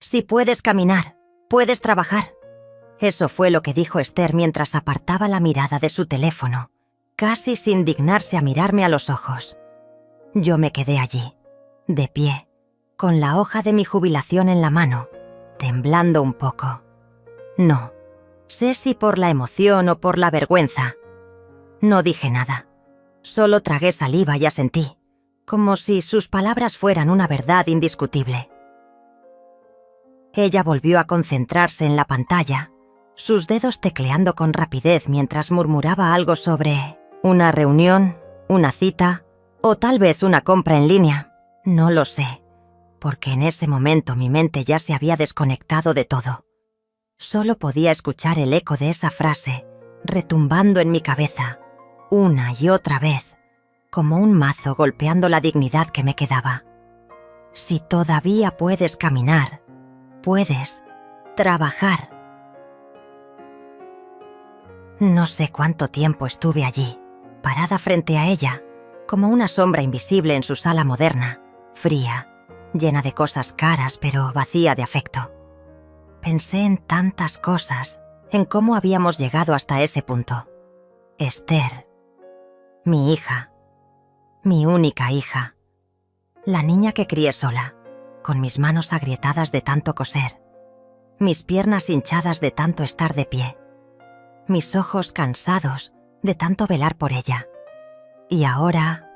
Si puedes caminar, puedes trabajar. Eso fue lo que dijo Esther mientras apartaba la mirada de su teléfono, casi sin dignarse a mirarme a los ojos. Yo me quedé allí, de pie, con la hoja de mi jubilación en la mano, temblando un poco. No sé si por la emoción o por la vergüenza. No dije nada. Solo tragué saliva y asentí, como si sus palabras fueran una verdad indiscutible. Ella volvió a concentrarse en la pantalla, sus dedos tecleando con rapidez mientras murmuraba algo sobre una reunión, una cita o tal vez una compra en línea. No lo sé, porque en ese momento mi mente ya se había desconectado de todo. Solo podía escuchar el eco de esa frase, retumbando en mi cabeza, una y otra vez, como un mazo golpeando la dignidad que me quedaba. Si todavía puedes caminar, puedes trabajar. No sé cuánto tiempo estuve allí, parada frente a ella, como una sombra invisible en su sala moderna, fría, llena de cosas caras pero vacía de afecto. Pensé en tantas cosas, en cómo habíamos llegado hasta ese punto. Esther, mi hija, mi única hija, la niña que crié sola, con mis manos agrietadas de tanto coser, mis piernas hinchadas de tanto estar de pie, mis ojos cansados de tanto velar por ella. Y ahora,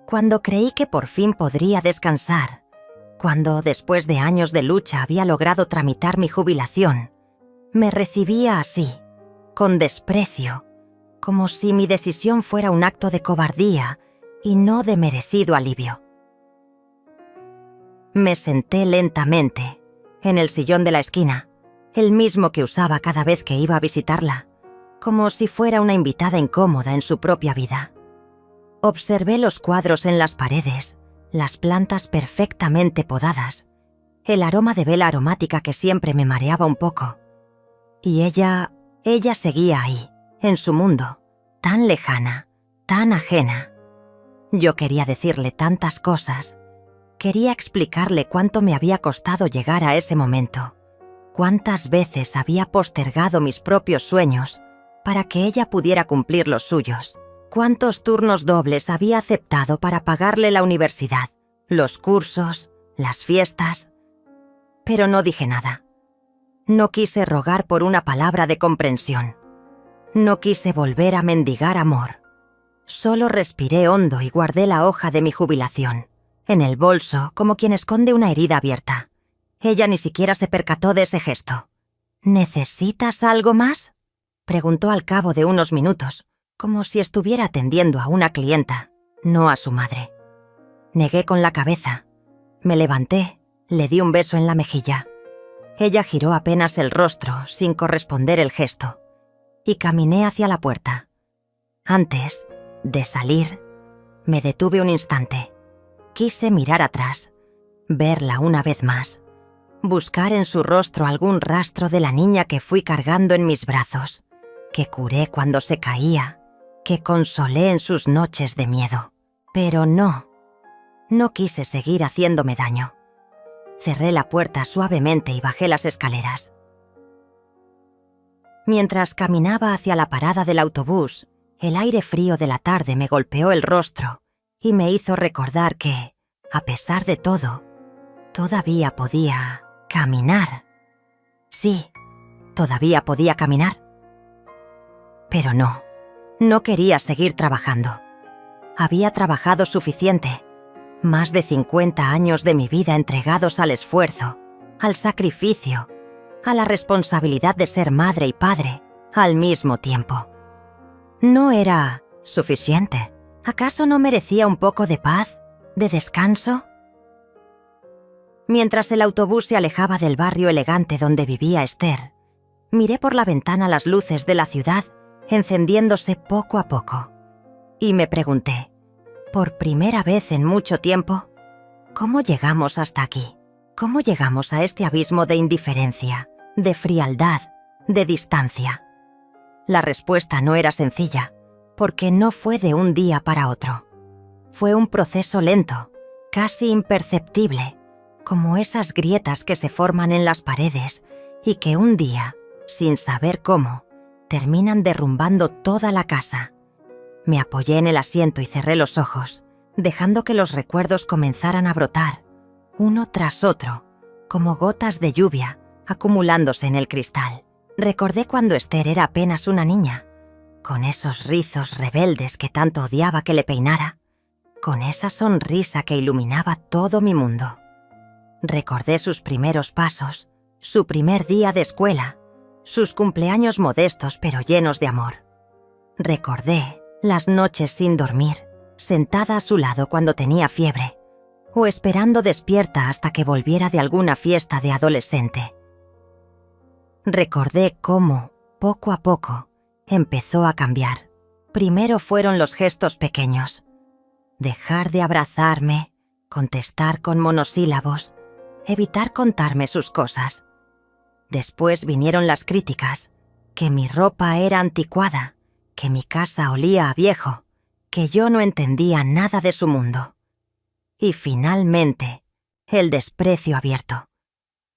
cuando creí que por fin podría descansar, cuando después de años de lucha había logrado tramitar mi jubilación, me recibía así, con desprecio, como si mi decisión fuera un acto de cobardía y no de merecido alivio. Me senté lentamente, en el sillón de la esquina, el mismo que usaba cada vez que iba a visitarla, como si fuera una invitada incómoda en su propia vida. Observé los cuadros en las paredes, las plantas perfectamente podadas, el aroma de vela aromática que siempre me mareaba un poco. Y ella seguía ahí, en su mundo, tan lejana, tan ajena. Yo quería decirle tantas cosas. Quería explicarle cuánto me había costado llegar a ese momento, cuántas veces había postergado mis propios sueños para que ella pudiera cumplir los suyos, cuántos turnos dobles había aceptado para pagarle la universidad, los cursos, las fiestas. Pero no dije nada. No quise rogar por una palabra de comprensión. No quise volver a mendigar amor. Solo respiré hondo y guardé la hoja de mi jubilación en el bolso, como quien esconde una herida abierta. Ella ni siquiera se percató de ese gesto. ¿Necesitas algo más?, preguntó al cabo de unos minutos, como si estuviera atendiendo a una clienta, no a su madre. Negué con la cabeza. Me levanté, le di un beso en la mejilla. Ella giró apenas el rostro, sin corresponder el gesto, y caminé hacia la puerta. Antes de salir, me detuve un instante. Quise mirar atrás, verla una vez más, buscar en su rostro algún rastro de la niña que fui cargando en mis brazos, que curé cuando se caía, que consolé en sus noches de miedo. Pero no quise seguir haciéndome daño. Cerré la puerta suavemente y bajé las escaleras. Mientras caminaba hacia la parada del autobús, el aire frío de la tarde me golpeó el rostro y me hizo recordar que, a pesar de todo, todavía podía caminar. Sí, todavía podía caminar. Pero no quería seguir trabajando. Había trabajado suficiente. Más de 50 años de mi vida entregados al esfuerzo, al sacrificio, a la responsabilidad de ser madre y padre al mismo tiempo. ¿No era suficiente? ¿Acaso no merecía un poco de paz, de descanso? Mientras el autobús se alejaba del barrio elegante donde vivía Esther, miré por la ventana las luces de la ciudad encendiéndose poco a poco. Y me pregunté, por primera vez en mucho tiempo, ¿cómo llegamos hasta aquí? ¿Cómo llegamos a este abismo de indiferencia, de frialdad, de distancia? La respuesta no era sencilla, porque no fue de un día para otro. Fue un proceso lento, casi imperceptible, como esas grietas que se forman en las paredes y que un día, sin saber cómo, terminan derrumbando toda la casa. Me apoyé en el asiento y cerré los ojos, dejando que los recuerdos comenzaran a brotar, uno tras otro, como gotas de lluvia, acumulándose en el cristal. Recordé cuando Esther era apenas una niña, con esos rizos rebeldes que tanto odiaba que le peinara, con esa sonrisa que iluminaba todo mi mundo. Recordé sus primeros pasos, su primer día de escuela, sus cumpleaños modestos pero llenos de amor. Recordé las noches sin dormir, sentada a su lado cuando tenía fiebre, o esperando despierta hasta que volviera de alguna fiesta de adolescente. Recordé cómo, poco a poco, empezó a cambiar. Primero fueron los gestos pequeños. Dejar de abrazarme, contestar con monosílabos, evitar contarme sus cosas. Después vinieron las críticas, que mi ropa era anticuada, que mi casa olía a viejo, que yo no entendía nada de su mundo. Y finalmente, el desprecio abierto,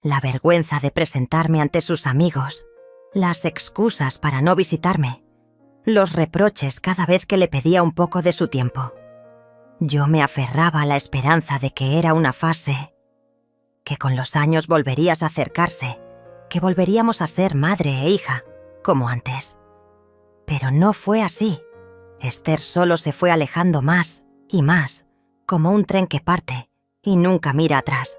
la vergüenza de presentarme ante sus amigos, las excusas para no visitarme, los reproches cada vez que le pedía un poco de su tiempo. Yo me aferraba a la esperanza de que era una fase, que con los años volverías a acercarse, que volveríamos a ser madre e hija, como antes. Pero no fue así. Esther solo se fue alejando más y más, como un tren que parte y nunca mira atrás,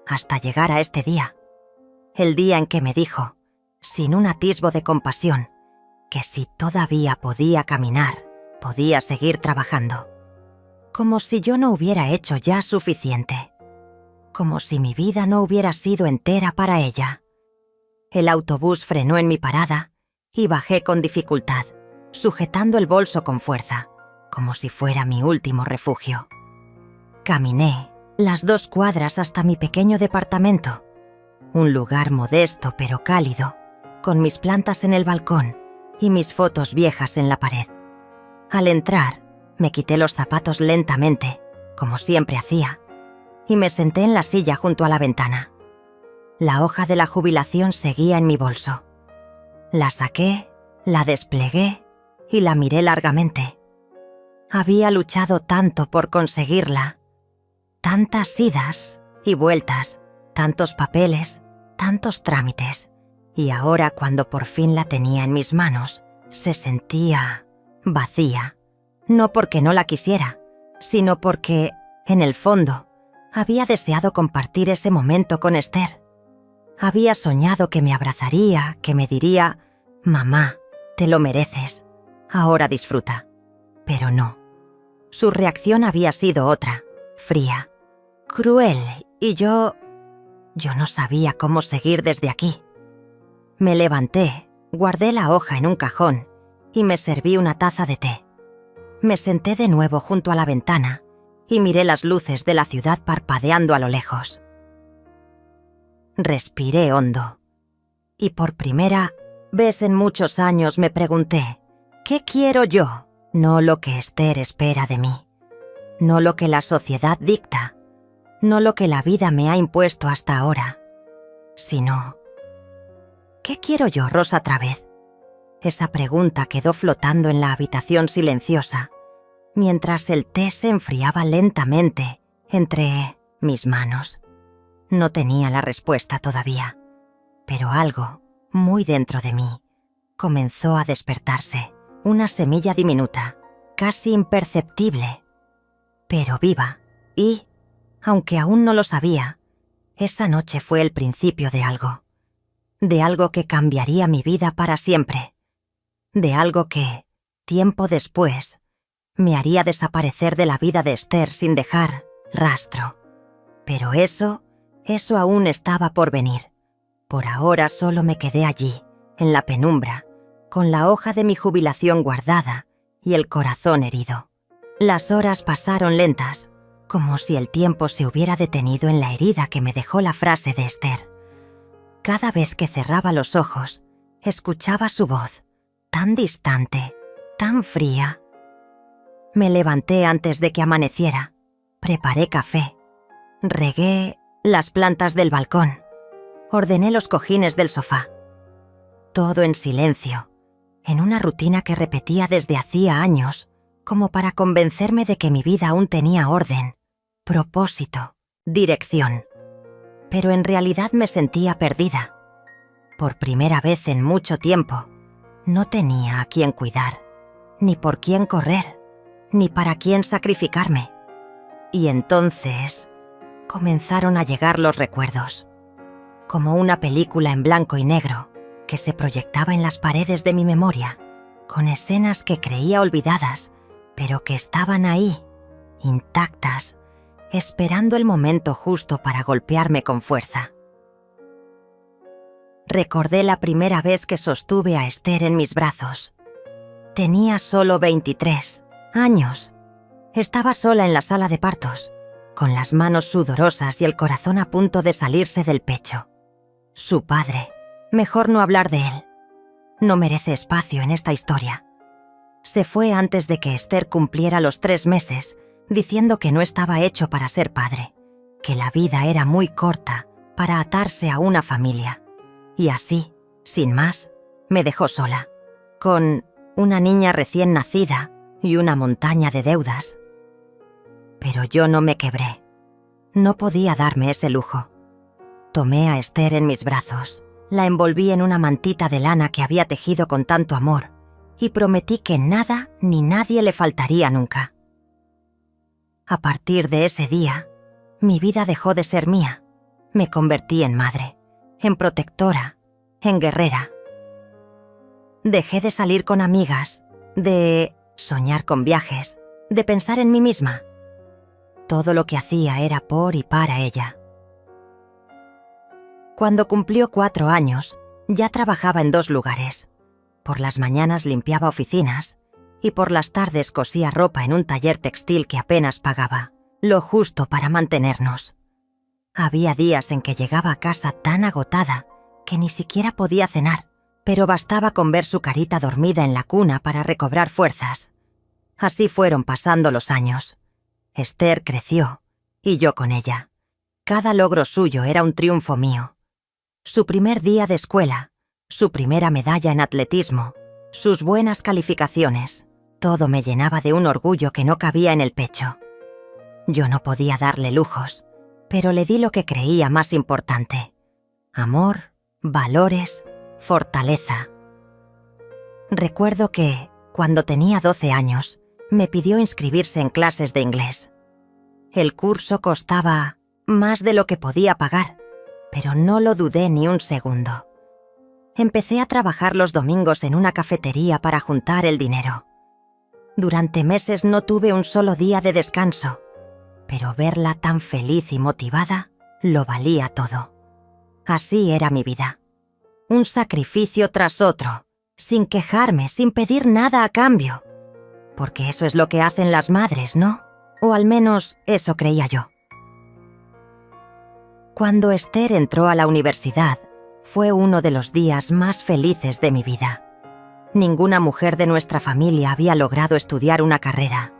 hasta llegar a este día, el día en que me dijo, sin un atisbo de compasión, que si todavía podía caminar, podía seguir trabajando. Como si yo no hubiera hecho ya suficiente. Como si mi vida no hubiera sido entera para ella. El autobús frenó en mi parada y bajé con dificultad, sujetando el bolso con fuerza, como si fuera mi último refugio. Caminé las 2 cuadras hasta mi pequeño departamento, un lugar modesto pero cálido, con mis plantas en el balcón y mis fotos viejas en la pared. Al entrar, me quité los zapatos lentamente, como siempre hacía, y me senté en la silla junto a la ventana. La hoja de la jubilación seguía en mi bolso. La saqué, la desplegué y la miré largamente. Había luchado tanto por conseguirla. Tantas idas y vueltas, tantos papeles, tantos trámites. Y ahora, cuando por fin la tenía en mis manos, se sentía vacía. No porque no la quisiera, sino porque, en el fondo, había deseado compartir ese momento con Esther. Había soñado que me abrazaría, que me diría, «Mamá, te lo mereces, ahora disfruta». Pero no. Su reacción había sido otra, fría, cruel, y yo no sabía cómo seguir desde aquí. Me levanté, guardé la hoja en un cajón y me serví una taza de té. Me senté de nuevo junto a la ventana y miré las luces de la ciudad parpadeando a lo lejos. Respiré hondo. Y por primera vez en muchos años me pregunté, ¿qué quiero yo? No lo que Esther espera de mí. No lo que la sociedad dicta. No lo que la vida me ha impuesto hasta ahora. Sino, ¿qué quiero yo, Rosa Travez? Esa pregunta quedó flotando en la habitación silenciosa, mientras el té se enfriaba lentamente entre mis manos. No tenía la respuesta todavía, pero algo, muy dentro de mí, comenzó a despertarse, una semilla diminuta, casi imperceptible, pero viva, y, aunque aún no lo sabía, esa noche fue el principio de algo que cambiaría mi vida para siempre, de algo que, tiempo después, me haría desaparecer de la vida de Esther sin dejar rastro. Pero eso aún estaba por venir. Por ahora solo me quedé allí, en la penumbra, con la hoja de mi jubilación guardada y el corazón herido. Las horas pasaron lentas, como si el tiempo se hubiera detenido en la herida que me dejó la frase de Esther. Cada vez que cerraba los ojos, escuchaba su voz, tan distante, tan fría. Me levanté antes de que amaneciera, preparé café, regué las plantas del balcón. Ordené los cojines del sofá. Todo en silencio, en una rutina que repetía desde hacía años, como para convencerme de que mi vida aún tenía orden, propósito, dirección. Pero en realidad me sentía perdida. Por primera vez en mucho tiempo, no tenía a quién cuidar, ni por quién correr, ni para quién sacrificarme. Y entonces comenzaron a llegar los recuerdos, como una película en blanco y negro que se proyectaba en las paredes de mi memoria, con escenas que creía olvidadas, pero que estaban ahí, intactas, esperando el momento justo para golpearme con fuerza. Recordé la primera vez que sostuve a Esther en mis brazos. Tenía solo 23 años. Estaba sola en la sala de partos, con las manos sudorosas y el corazón a punto de salirse del pecho. Su padre, mejor no hablar de él. No merece espacio en esta historia. Se fue antes de que Esther cumpliera los 3 meses, diciendo que no estaba hecho para ser padre, que la vida era muy corta para atarse a una familia. Y así, sin más, me dejó sola, con una niña recién nacida y una montaña de deudas. Pero yo no me quebré. No podía darme ese lujo. Tomé a Esther en mis brazos, la envolví en una mantita de lana que había tejido con tanto amor y prometí que nada ni nadie le faltaría nunca. A partir de ese día, mi vida dejó de ser mía. Me convertí en madre, en protectora, en guerrera. Dejé de salir con amigas, de soñar con viajes, de pensar en mí misma. Todo lo que hacía era por y para ella. Cuando cumplió 4 años, ya trabajaba en 2 lugares. Por las mañanas limpiaba oficinas y por las tardes cosía ropa en un taller textil que apenas pagaba, lo justo para mantenernos. Había días en que llegaba a casa tan agotada que ni siquiera podía cenar, pero bastaba con ver su carita dormida en la cuna para recobrar fuerzas. Así fueron pasando los años. Esther creció, y yo con ella. Cada logro suyo era un triunfo mío. Su primer día de escuela, su primera medalla en atletismo, sus buenas calificaciones, todo me llenaba de un orgullo que no cabía en el pecho. Yo no podía darle lujos, pero le di lo que creía más importante: amor, valores, fortaleza. Recuerdo que, cuando tenía 12 años, me pidió inscribirse en clases de inglés. El curso costaba más de lo que podía pagar, pero no lo dudé ni un segundo. Empecé a trabajar los domingos en una cafetería para juntar el dinero. Durante meses no tuve un solo día de descanso, pero verla tan feliz y motivada lo valía todo. Así era mi vida. Un sacrificio tras otro, sin quejarme, sin pedir nada a cambio. Porque eso es lo que hacen las madres, ¿no? O al menos eso creía yo. Cuando Esther entró a la universidad, fue uno de los días más felices de mi vida. Ninguna mujer de nuestra familia había logrado estudiar una carrera,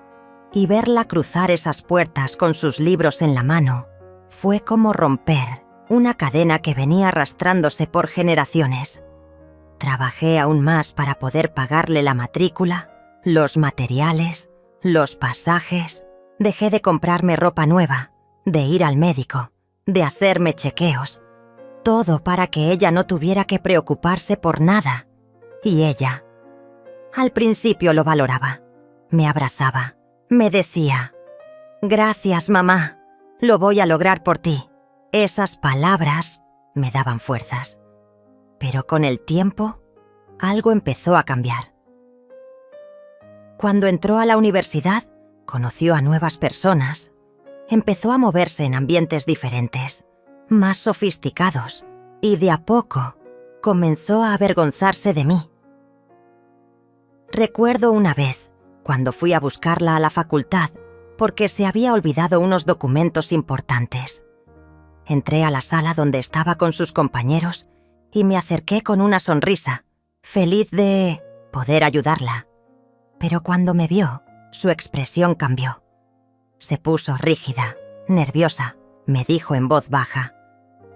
y verla cruzar esas puertas con sus libros en la mano fue como romper una cadena que venía arrastrándose por generaciones. Trabajé aún más para poder pagarle la matrícula, los materiales, los pasajes. Dejé de comprarme ropa nueva, de ir al médico, de hacerme chequeos. Todo para que ella no tuviera que preocuparse por nada. Y ella, al principio lo valoraba. Me abrazaba, me decía: «Gracias, mamá, lo voy a lograr por ti». Esas palabras me daban fuerzas. Pero con el tiempo, algo empezó a cambiar. Cuando entró a la universidad, conoció a nuevas personas. Empezó a moverse en ambientes diferentes, más sofisticados, y de a poco comenzó a avergonzarse de mí. Recuerdo una vez, cuando fui a buscarla a la facultad, porque se había olvidado unos documentos importantes. Entré a la sala donde estaba con sus compañeros y me acerqué con una sonrisa, feliz de poder ayudarla. Pero cuando me vio, su expresión cambió. Se puso rígida, nerviosa, me dijo en voz baja.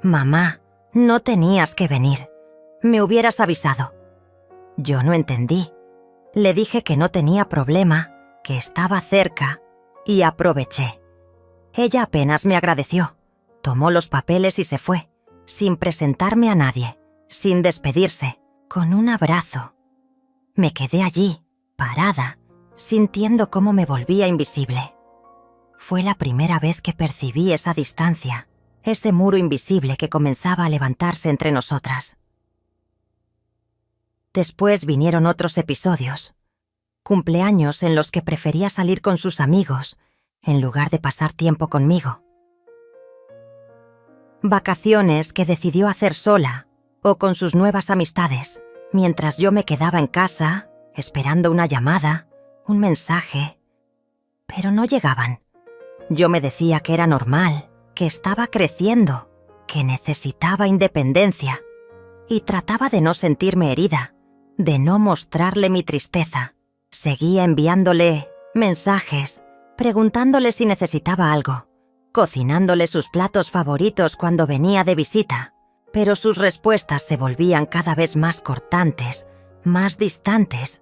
«Mamá, no tenías que venir. Me hubieras avisado». Yo no entendí. Le dije que no tenía problema, que estaba cerca, y aproveché. Ella apenas me agradeció. Tomó los papeles y se fue, sin presentarme a nadie, sin despedirse, con un abrazo. Me quedé allí, parada, sintiendo cómo me volvía invisible. Fue la primera vez que percibí esa distancia, ese muro invisible que comenzaba a levantarse entre nosotras. Después vinieron otros episodios, cumpleaños en los que prefería salir con sus amigos en lugar de pasar tiempo conmigo. Vacaciones que decidió hacer sola o con sus nuevas amistades, mientras yo me quedaba en casa, esperando una llamada, un mensaje. Pero no llegaban. Yo me decía que era normal, que estaba creciendo, que necesitaba independencia, y trataba de no sentirme herida, de no mostrarle mi tristeza. Seguía enviándole mensajes, preguntándole si necesitaba algo, cocinándole sus platos favoritos cuando venía de visita, pero sus respuestas se volvían cada vez más cortantes, más distantes,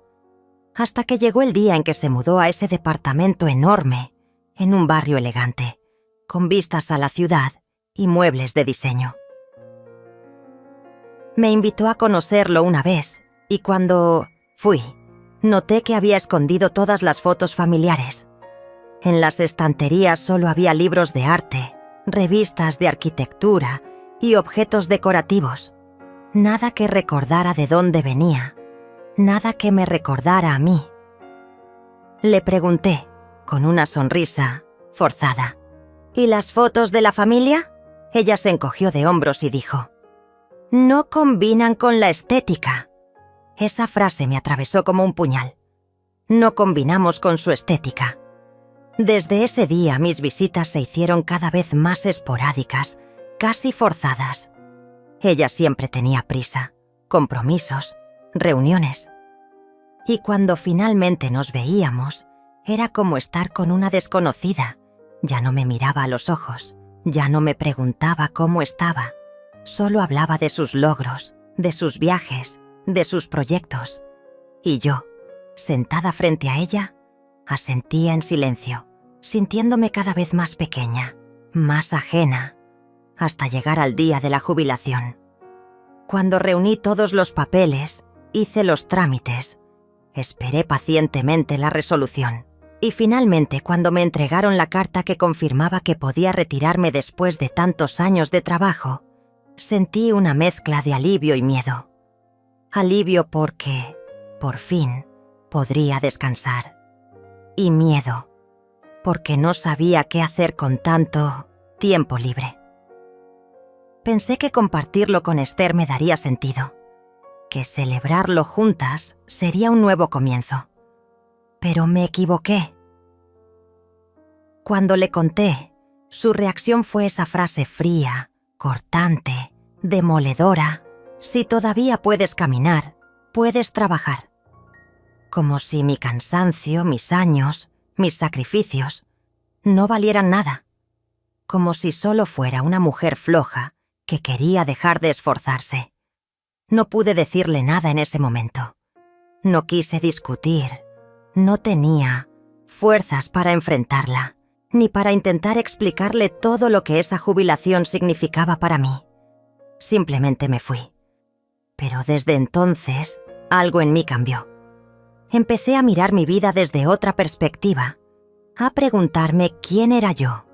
hasta que llegó el día en que se mudó a ese departamento enorme, en un barrio elegante, con vistas a la ciudad y muebles de diseño. Me invitó a conocerlo una vez, y cuando fui, noté que había escondido todas las fotos familiares. En las estanterías solo había libros de arte, revistas de arquitectura y objetos decorativos. Nada que recordara de dónde venía, nada que me recordara a mí. Le pregunté, con una sonrisa forzada, ¿y las fotos de la familia? Ella se encogió de hombros y dijo, «No combinan con la estética». Esa frase me atravesó como un puñal. No combinamos con su estética. Desde ese día mis visitas se hicieron cada vez más esporádicas, casi forzadas. Ella siempre tenía prisa, compromisos, reuniones. Y cuando finalmente nos veíamos, era como estar con una desconocida. Ya no me miraba a los ojos, ya no me preguntaba cómo estaba. Solo hablaba de sus logros, de sus viajes, de sus proyectos. Y yo, sentada frente a ella, asentía en silencio, sintiéndome cada vez más pequeña, más ajena, hasta llegar al día de la jubilación. Cuando reuní todos los papeles, hice los trámites, esperé pacientemente la resolución. Y finalmente, cuando me entregaron la carta que confirmaba que podía retirarme después de tantos años de trabajo, sentí una mezcla de alivio y miedo. Alivio porque, por fin, podría descansar. Y miedo, porque no sabía qué hacer con tanto tiempo libre. Pensé que compartirlo con Esther me daría sentido, que celebrarlo juntas sería un nuevo comienzo. Pero me equivoqué. Cuando le conté, su reacción fue esa frase fría, cortante, demoledora. Si todavía puedes caminar, puedes trabajar. Como si mi cansancio, mis años, mis sacrificios, no valieran nada. Como si solo fuera una mujer floja que quería dejar de esforzarse. No pude decirle nada en ese momento. No quise discutir. No tenía fuerzas para enfrentarla, ni para intentar explicarle todo lo que esa jubilación significaba para mí. Simplemente me fui. Pero desde entonces, algo en mí cambió. Empecé a mirar mi vida desde otra perspectiva, a preguntarme quién era yo,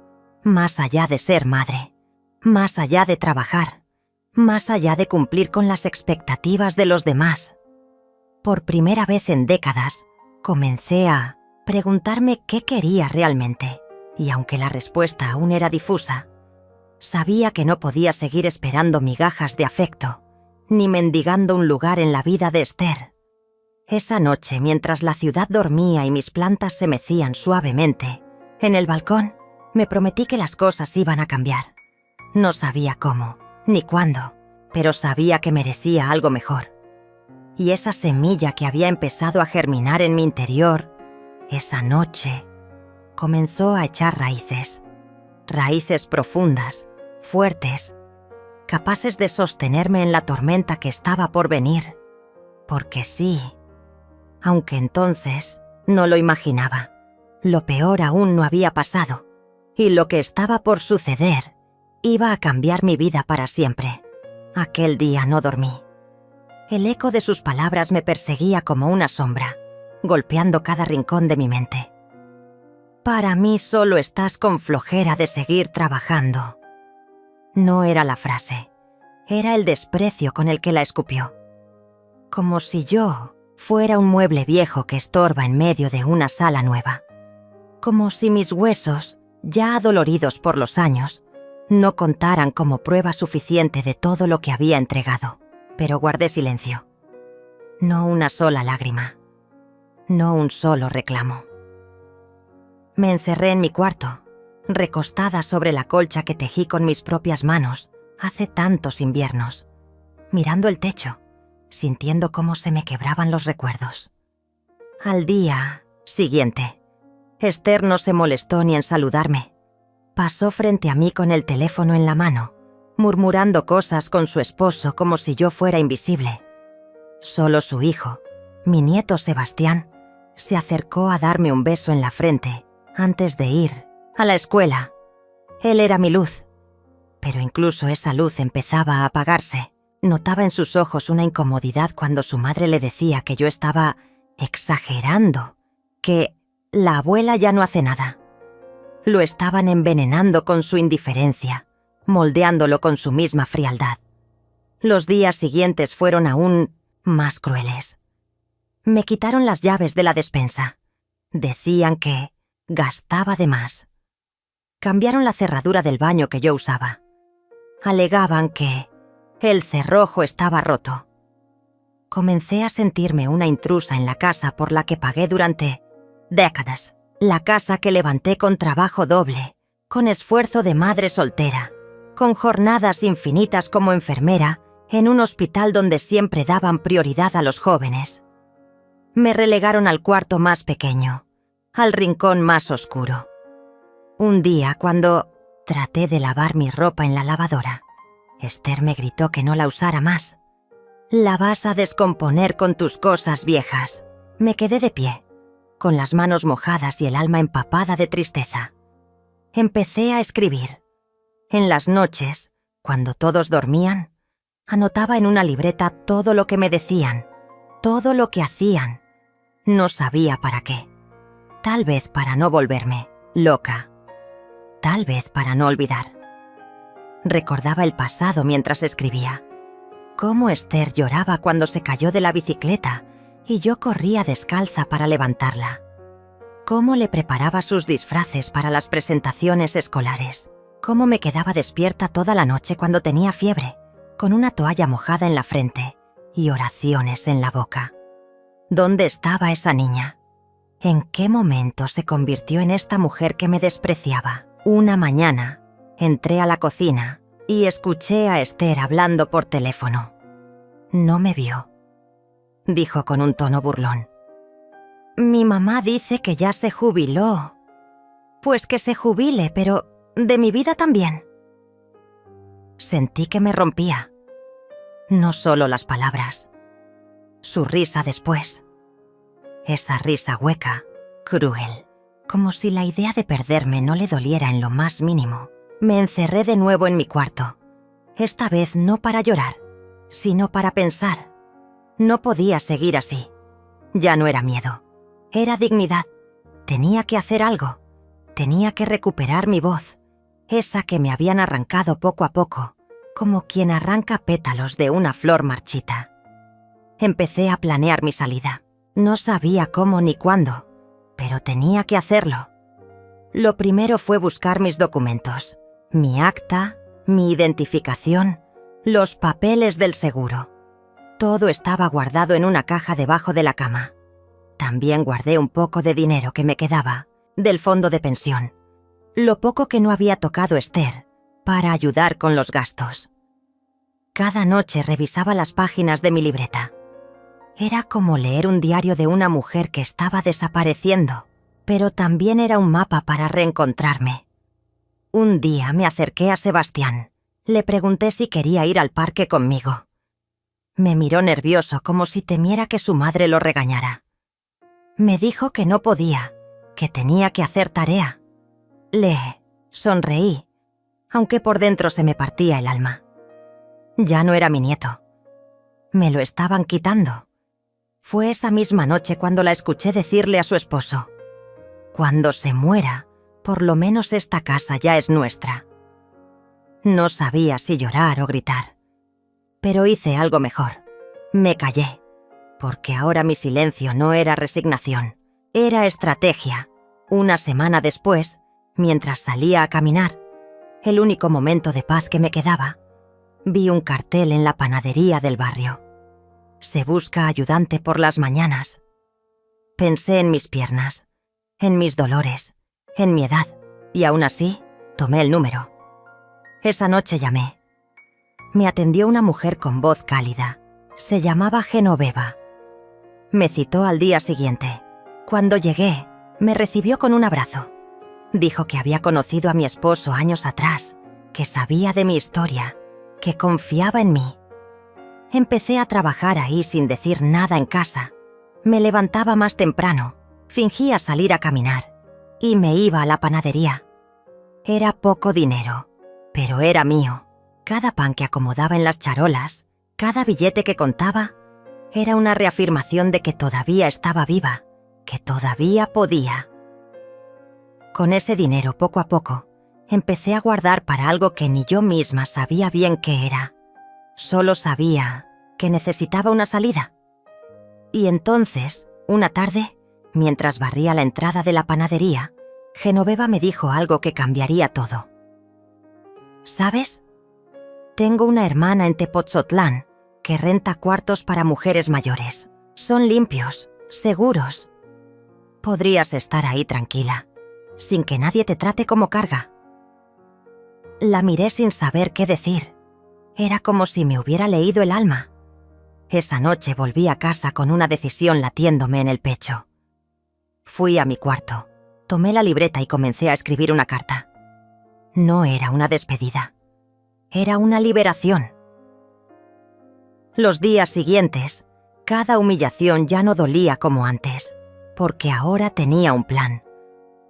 más allá de ser madre, más allá de trabajar, más allá de cumplir con las expectativas de los demás. Por primera vez en décadas, comencé a preguntarme qué quería realmente, y aunque la respuesta aún era difusa, sabía que no podía seguir esperando migajas de afecto, ni mendigando un lugar en la vida de Esther. Esa noche, mientras la ciudad dormía y mis plantas se mecían suavemente, en el balcón, me prometí que las cosas iban a cambiar. No sabía cómo, ni cuándo, pero sabía que merecía algo mejor. Y esa semilla que había empezado a germinar en mi interior, esa noche, comenzó a echar raíces. raíces profundas, fuertes, capaces de sostenerme en la tormenta que estaba por venir. Porque sí, aunque entonces no lo imaginaba, lo peor aún no había pasado, y lo que estaba por suceder iba a cambiar mi vida para siempre. Aquel día no dormí. El eco de sus palabras me perseguía como una sombra, golpeando cada rincón de mi mente. Para mí solo estás con flojera de seguir trabajando. No era la frase, era el desprecio con el que la escupió. Como si yo fuera un mueble viejo que estorba en medio de una sala nueva. Como si mis huesos, ya adoloridos por los años, no contaran como prueba suficiente de todo lo que había entregado. Pero guardé silencio. No una sola lágrima. No un solo reclamo. Me encerré en mi cuarto, recostada sobre la colcha que tejí con mis propias manos hace tantos inviernos, mirando el techo, sintiendo cómo se me quebraban los recuerdos. Al día siguiente, Esther no se molestó ni en saludarme. Pasó frente a mí con el teléfono en la mano, murmurando cosas con su esposo como si yo fuera invisible. Solo su hijo, mi nieto Sebastián, se acercó a darme un beso en la frente antes de ir a la escuela. Él era mi luz, pero incluso esa luz empezaba a apagarse. Notaba en sus ojos una incomodidad cuando su madre le decía que yo estaba exagerando, que la abuela ya no hace nada. Lo estaban envenenando con su indiferencia, moldeándolo con su misma frialdad. Los días siguientes fueron aún más crueles. Me quitaron las llaves de la despensa. Decían que gastaba de más. Cambiaron la cerradura del baño que yo usaba. Alegaban que el cerrojo estaba roto. Comencé a sentirme una intrusa en la casa por la que pagué durante décadas. La casa que levanté con trabajo doble, con esfuerzo de madre soltera, con jornadas infinitas como enfermera en un hospital donde siempre daban prioridad a los jóvenes. Me relegaron al cuarto más pequeño, al rincón más oscuro. Un día, cuando traté de lavar mi ropa en la lavadora, Esther me gritó que no la usara más. «La vas a descomponer con tus cosas viejas». Me quedé de pie, con las manos mojadas y el alma empapada de tristeza. Empecé a escribir. En las noches, cuando todos dormían, anotaba en una libreta todo lo que me decían, todo lo que hacían. No sabía para qué. Tal vez para no volverme loca. Tal vez para no olvidar. Recordaba el pasado mientras escribía. Cómo Esther lloraba cuando se cayó de la bicicleta y yo corría descalza para levantarla. Cómo le preparaba sus disfraces para las presentaciones escolares. Cómo me quedaba despierta toda la noche cuando tenía fiebre, con una toalla mojada en la frente y oraciones en la boca. ¿Dónde estaba esa niña? ¿En qué momento se convirtió en esta mujer que me despreciaba? Una mañana, entré a la cocina y escuché a Esther hablando por teléfono. No me vio. Dijo con un tono burlón. «Mi mamá dice que ya se jubiló». «Pues que se jubile, pero de mi vida también». Sentí que me rompía. No solo las palabras. Su risa después. Esa risa hueca, cruel, como si la idea de perderme no le doliera en lo más mínimo. Me encerré de nuevo en mi cuarto. Esta vez no para llorar, sino para pensar. No podía seguir así. Ya no era miedo. Era dignidad. Tenía que hacer algo. Tenía que recuperar mi voz, esa que me habían arrancado poco a poco, como quien arranca pétalos de una flor marchita. Empecé a planear mi salida. No sabía cómo ni cuándo, pero tenía que hacerlo. Lo primero fue buscar mis documentos, mi acta, mi identificación, los papeles del seguro. Todo estaba guardado en una caja debajo de la cama. También guardé un poco de dinero que me quedaba del fondo de pensión, lo poco que no había tocado Esther, para ayudar con los gastos. Cada noche revisaba las páginas de mi libreta. Era como leer un diario de una mujer que estaba desapareciendo, pero también era un mapa para reencontrarme. Un día me acerqué a Sebastián. Le pregunté si quería ir al parque conmigo. Me miró nervioso, como si temiera que su madre lo regañara. Me dijo que no podía, que tenía que hacer tarea. Le sonreí, aunque por dentro se me partía el alma. Ya no era mi nieto. Me lo estaban quitando. Fue esa misma noche cuando la escuché decirle a su esposo: «Cuando se muera, por lo menos esta casa ya es nuestra». No sabía si llorar o gritar, pero hice algo mejor. Me callé, porque ahora mi silencio no era resignación, era estrategia. Una semana después, mientras salía a caminar, el único momento de paz que me quedaba, vi un cartel en la panadería del barrio. Se busca ayudante por las mañanas. Pensé en mis piernas, en mis dolores, en mi edad, y aún así tomé el número. Esa noche llamé. Me atendió una mujer con voz cálida. Se llamaba Genoveva. Me citó al día siguiente. Cuando llegué, me recibió con un abrazo. Dijo que había conocido a mi esposo años atrás, que sabía de mi historia, que confiaba en mí. Empecé a trabajar ahí sin decir nada en casa. Me levantaba más temprano, fingía salir a caminar y me iba a la panadería. Era poco dinero, pero era mío. Cada pan que acomodaba en las charolas, cada billete que contaba, era una reafirmación de que todavía estaba viva, que todavía podía. Con ese dinero, poco a poco, empecé a guardar para algo que ni yo misma sabía bien qué era. Solo sabía que necesitaba una salida. Y entonces, una tarde, mientras barría la entrada de la panadería, Genoveva me dijo algo que cambiaría todo. ¿Sabes? Tengo una hermana en Tepotzotlán que renta cuartos para mujeres mayores. Son limpios, seguros. Podrías estar ahí tranquila, sin que nadie te trate como carga. La miré sin saber qué decir. Era como si me hubiera leído el alma. Esa noche volví a casa con una decisión latiéndome en el pecho. Fui a mi cuarto, tomé la libreta y comencé a escribir una carta. No era una despedida. Era una liberación. Los días siguientes, cada humillación ya no dolía como antes, porque ahora tenía un plan,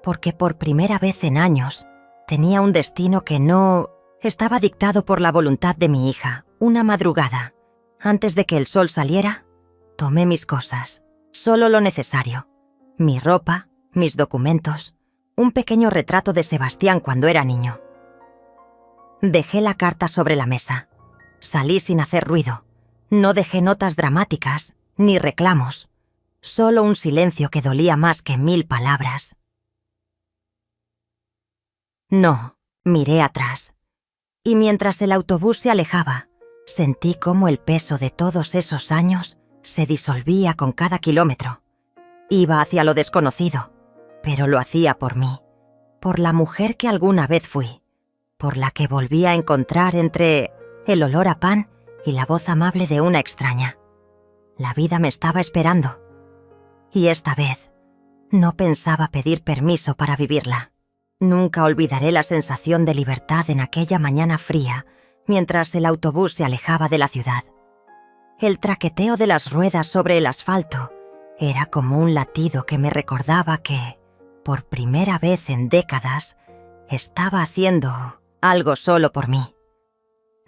porque por primera vez en años tenía un destino que no estaba dictado por la voluntad de mi hija. Una madrugada, antes de que el sol saliera, tomé mis cosas, solo lo necesario, mi ropa, mis documentos, un pequeño retrato de Sebastián cuando era niño. Dejé la carta sobre la mesa. Salí sin hacer ruido. No dejé notas dramáticas, ni reclamos. Solo un silencio que dolía más que 1000 palabras. No, miré atrás. Y mientras el autobús se alejaba, sentí cómo el peso de todos esos años se disolvía con cada kilómetro. Iba hacia lo desconocido, pero lo hacía por mí, por la mujer que alguna vez fui, por la que volví a encontrar entre el olor a pan y la voz amable de una extraña. La vida me estaba esperando. Y esta vez, no pensaba pedir permiso para vivirla. Nunca olvidaré la sensación de libertad en aquella mañana fría, mientras el autobús se alejaba de la ciudad. El traqueteo de las ruedas sobre el asfalto era como un latido que me recordaba que, por primera vez en décadas, estaba haciendo algo solo por mí.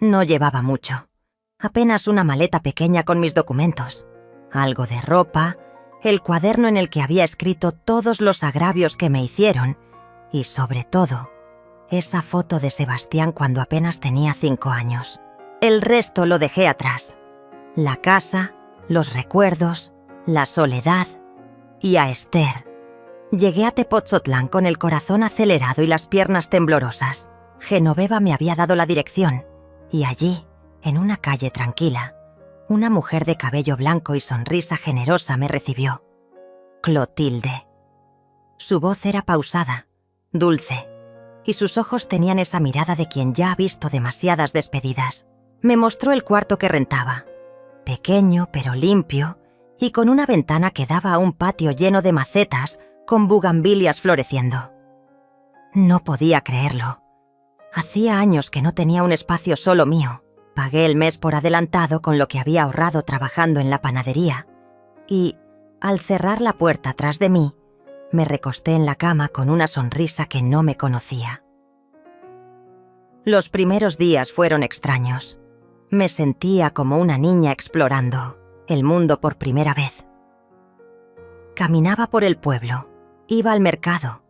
No llevaba mucho, apenas una maleta pequeña con mis documentos, algo de ropa, el cuaderno en el que había escrito todos los agravios que me hicieron y, sobre todo, esa foto de Sebastián cuando apenas tenía 5 años. El resto lo dejé atrás. La casa, los recuerdos, la soledad y a Esther. Llegué a Tepotzotlán con el corazón acelerado y las piernas temblorosas. Genoveva me había dado la dirección y allí, en una calle tranquila, una mujer de cabello blanco y sonrisa generosa me recibió. Clotilde. Su voz era pausada, dulce, y sus ojos tenían esa mirada de quien ya ha visto demasiadas despedidas. Me mostró el cuarto que rentaba, pequeño pero limpio, y con una ventana que daba a un patio lleno de macetas con bugambilias floreciendo. No podía creerlo. Hacía años que no tenía un espacio solo mío. Pagué el mes por adelantado con lo que había ahorrado trabajando en la panadería y, al cerrar la puerta tras de mí, me recosté en la cama con una sonrisa que no me conocía. Los primeros días fueron extraños. Me sentía como una niña explorando el mundo por primera vez. Caminaba por el pueblo, iba al mercado,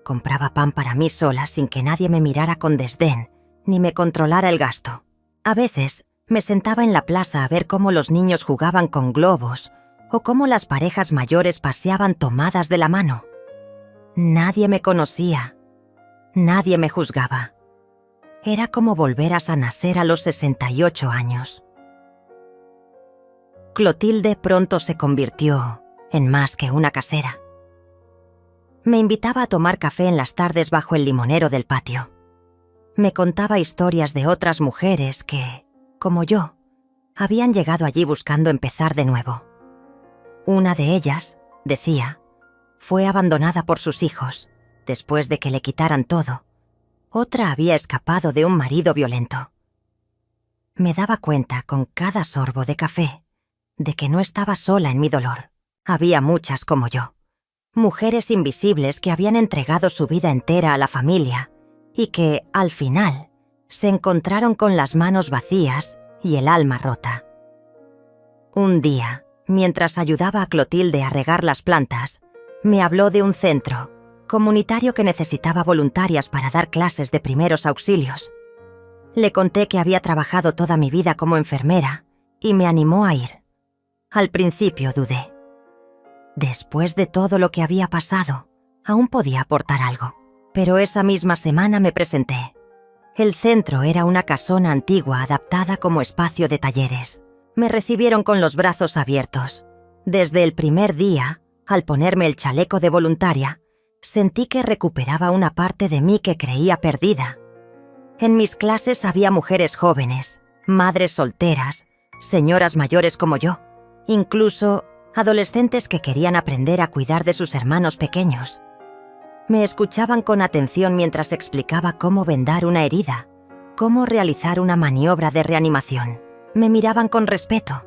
compraba pan para mí sola sin que nadie me mirara con desdén ni me controlara el gasto. A veces me sentaba en la plaza a ver cómo los niños jugaban con globos o cómo las parejas mayores paseaban tomadas de la mano. Nadie me conocía, nadie me juzgaba. Era como volver a nacer a los 68 años. Clotilde pronto se convirtió en más que una casera. Me invitaba a tomar café en las tardes bajo el limonero del patio. Me contaba historias de otras mujeres que, como yo, habían llegado allí buscando empezar de nuevo. Una de ellas, decía, fue abandonada por sus hijos, después de que le quitaran todo. Otra había escapado de un marido violento. Me daba cuenta con cada sorbo de café de que no estaba sola en mi dolor. Había muchas como yo, mujeres invisibles que habían entregado su vida entera a la familia y que, al final, se encontraron con las manos vacías y el alma rota. Un día, mientras ayudaba a Clotilde a regar las plantas, me habló de un centro comunitario que necesitaba voluntarias para dar clases de primeros auxilios. Le conté que había trabajado toda mi vida como enfermera y me animó a ir. Al principio dudé. Después de todo lo que había pasado, aún podía aportar algo. Pero esa misma semana me presenté. El centro era una casona antigua adaptada como espacio de talleres. Me recibieron con los brazos abiertos. Desde el primer día, al ponerme el chaleco de voluntaria, sentí que recuperaba una parte de mí que creía perdida. En mis clases había mujeres jóvenes, madres solteras, señoras mayores como yo, incluso adolescentes que querían aprender a cuidar de sus hermanos pequeños. Me escuchaban con atención mientras explicaba cómo vendar una herida, cómo realizar una maniobra de reanimación. Me miraban con respeto.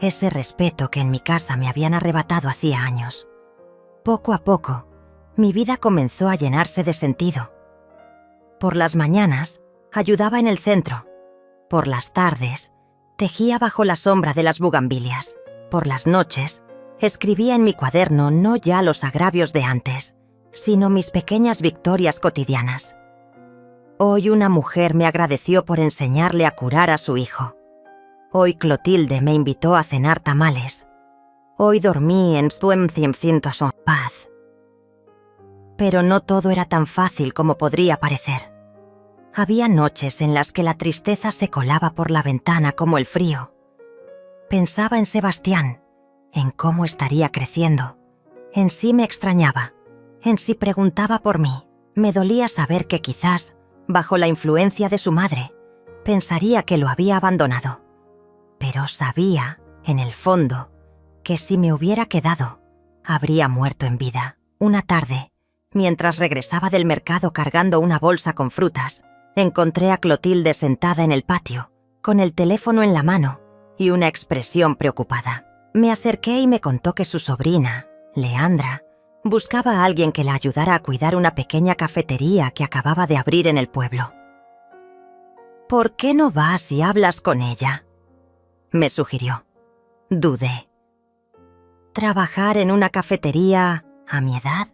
Ese respeto que en mi casa me habían arrebatado hacía años. Poco a poco, mi vida comenzó a llenarse de sentido. Por las mañanas, ayudaba en el centro. Por las tardes, tejía bajo la sombra de las bugambilias. Por las noches, escribía en mi cuaderno no ya los agravios de antes, sino mis pequeñas victorias cotidianas. Hoy una mujer me agradeció por enseñarle a curar a su hijo. Hoy Clotilde me invitó a cenar tamales. Hoy dormí en paz. Pero no todo era tan fácil como podría parecer. Había noches en las que la tristeza se colaba por la ventana como el frío. Pensaba en Sebastián, en cómo estaría creciendo, en si me extrañaba, en si preguntaba por mí. Me dolía saber que quizás, bajo la influencia de su madre, pensaría que lo había abandonado. Pero sabía, en el fondo, que si me hubiera quedado, habría muerto en vida. Una tarde, mientras regresaba del mercado cargando una bolsa con frutas, encontré a Clotilde sentada en el patio, con el teléfono en la mano y una expresión preocupada. Me acerqué y me contó que su sobrina, Leandra, buscaba a alguien que la ayudara a cuidar una pequeña cafetería que acababa de abrir en el pueblo. «¿Por qué no vas y hablas con ella?», me sugirió. Dudé. ¿Trabajar en una cafetería a mi edad?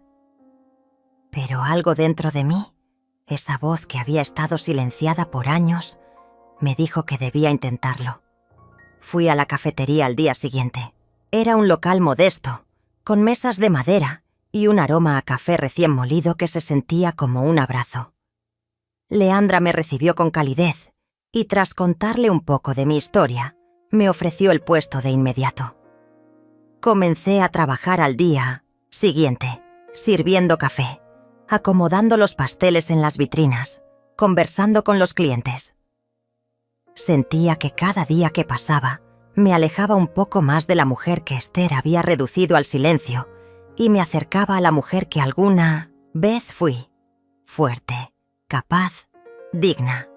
Pero algo dentro de mí, esa voz que había estado silenciada por años, me dijo que debía intentarlo. Fui a la cafetería al día siguiente. Era un local modesto, con mesas de madera y un aroma a café recién molido que se sentía como un abrazo. Leandra me recibió con calidez y, tras contarle un poco de mi historia, me ofreció el puesto de inmediato. Comencé a trabajar al día siguiente, sirviendo café, acomodando los pasteles en las vitrinas, conversando con los clientes. Sentía que cada día que pasaba me alejaba un poco más de la mujer que Esther había reducido al silencio y me acercaba a la mujer que alguna vez fui, fuerte, capaz digna.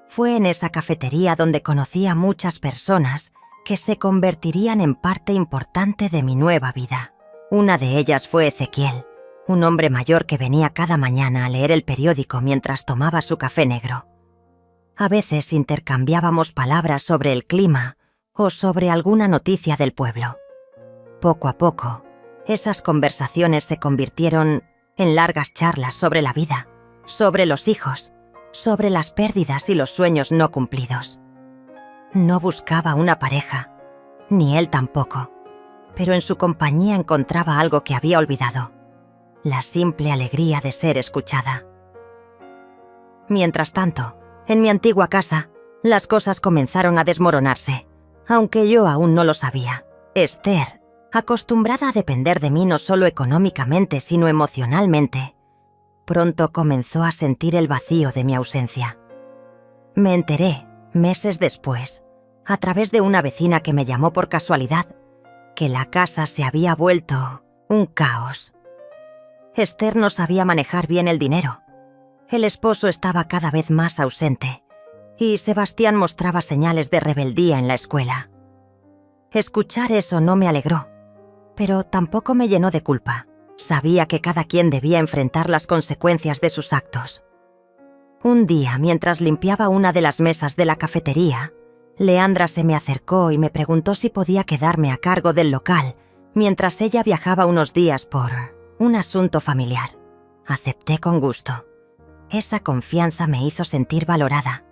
Fue en esa cafetería donde conocí a muchas personas que se convertirían en parte importante de mi nueva vida. Una de ellas fue Ezequiel, un hombre mayor que venía cada mañana a leer el periódico mientras tomaba su café negro. A veces intercambiábamos palabras sobre el clima o sobre alguna noticia del pueblo. Poco a poco, esas conversaciones se convirtieron en largas charlas sobre la vida, sobre los hijos, sobre las pérdidas y los sueños no cumplidos. No buscaba una pareja, ni él tampoco, pero en su compañía encontraba algo que había olvidado: la simple alegría de ser escuchada. Mientras tanto, en mi antigua casa, las cosas comenzaron a desmoronarse, aunque yo aún no lo sabía. Esther, acostumbrada a depender de mí no solo económicamente, sino emocionalmente, pronto comenzó a sentir el vacío de mi ausencia. Me enteré, meses después, a través de una vecina que me llamó por casualidad, que la casa se había vuelto un caos. Esther no sabía manejar bien el dinero. El esposo estaba cada vez más ausente y Sebastián mostraba señales de rebeldía en la escuela. Escuchar eso no me alegró, pero tampoco me llenó de culpa. Sabía que cada quien debía enfrentar las consecuencias de sus actos. Un día, mientras limpiaba una de las mesas de la cafetería, Leandra se me acercó y me preguntó si podía quedarme a cargo del local mientras ella viajaba unos días por un asunto familiar. Acepté con gusto. Esa confianza me hizo sentir valorada.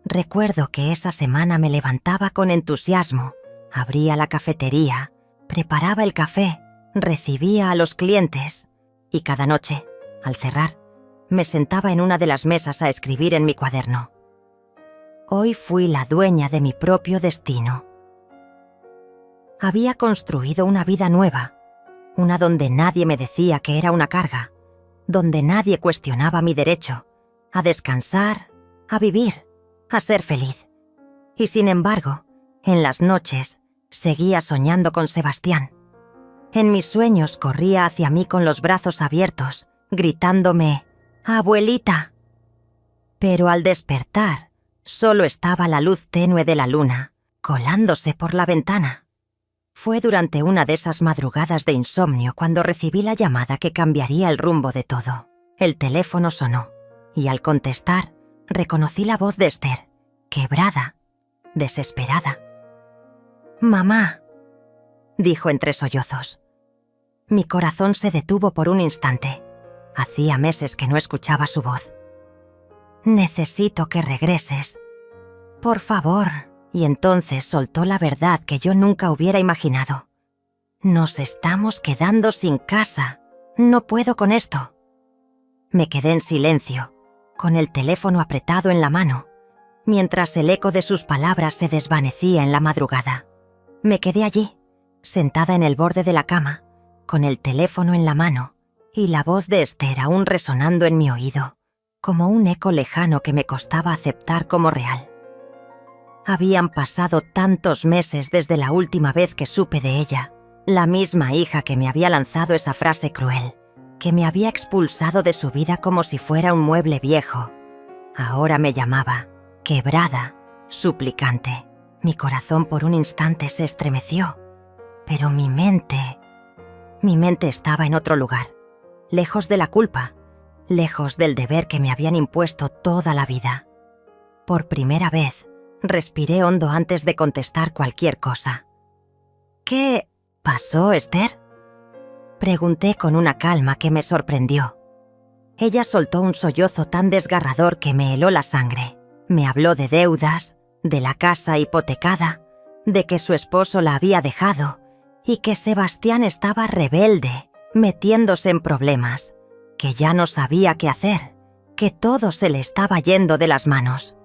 Recuerdo que esa semana me levantaba con entusiasmo, abría la cafetería, preparaba el café, recibía a los clientes y cada noche, al cerrar, me sentaba en una de las mesas a escribir en mi cuaderno. Hoy fui la dueña de mi propio destino. Había construido una vida nueva, una donde nadie me decía que era una carga, donde nadie cuestionaba mi derecho a descansar, a vivir, a ser feliz. Y sin embargo, en las noches seguía soñando con Sebastián. En mis sueños corría hacia mí con los brazos abiertos, gritándome «¡Abuelita!». Pero al despertar, solo estaba la luz tenue de la luna, colándose por la ventana. Fue durante una de esas madrugadas de insomnio cuando recibí la llamada que cambiaría el rumbo de todo. El teléfono sonó, y al contestar, reconocí la voz de Esther, quebrada, desesperada. «Mamá», dijo entre sollozos. Mi corazón se detuvo por un instante. Hacía meses que no escuchaba su voz. «Necesito que regreses. Por favor». Y entonces soltó la verdad que yo nunca hubiera imaginado. «Nos estamos quedando sin casa. No puedo con esto». Me quedé en silencio, con el teléfono apretado en la mano, mientras el eco de sus palabras se desvanecía en la madrugada. Me quedé allí, sentada en el borde de la cama, con el teléfono en la mano y la voz de Esther aún resonando en mi oído, como un eco lejano que me costaba aceptar como real. Habían pasado tantos meses desde la última vez que supe de ella, la misma hija que me había lanzado esa frase cruel, que me había expulsado de su vida como si fuera un mueble viejo. Ahora me llamaba, quebrada, suplicante. Mi corazón por un instante se estremeció, pero mi mente estaba en otro lugar, lejos de la culpa, lejos del deber que me habían impuesto toda la vida. Por primera vez, respiré hondo antes de contestar cualquier cosa. «¿Qué pasó, Esther?», pregunté con una calma que me sorprendió. Ella soltó un sollozo tan desgarrador que me heló la sangre. Me habló de deudas, de la casa hipotecada, de que su esposo la había dejado y que Sebastián estaba rebelde, metiéndose en problemas, que ya no sabía qué hacer, que todo se le estaba yendo de las manos.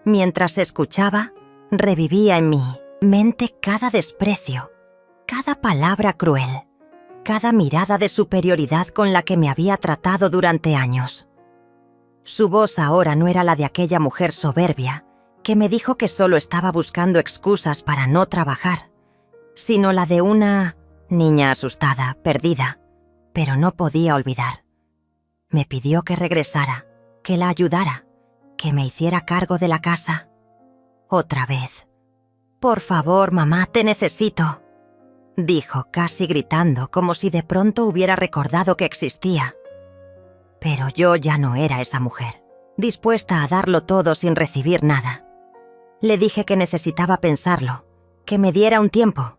Mientras escuchaba, revivía en mi mente cada desprecio, cada palabra cruel, cada mirada de superioridad con la que me había tratado durante años. Su voz ahora no era la de aquella mujer soberbia que me dijo que solo estaba buscando excusas para no trabajar, sino la de una niña asustada, perdida, pero no podía olvidar. Me pidió que regresara, que la ayudara, que me hiciera cargo de la casa. Otra vez. «Por favor, mamá, te necesito», dijo casi gritando, como si de pronto hubiera recordado que existía. Pero yo ya no era esa mujer, dispuesta a darlo todo sin recibir nada. Le dije que necesitaba pensarlo, que me diera un tiempo.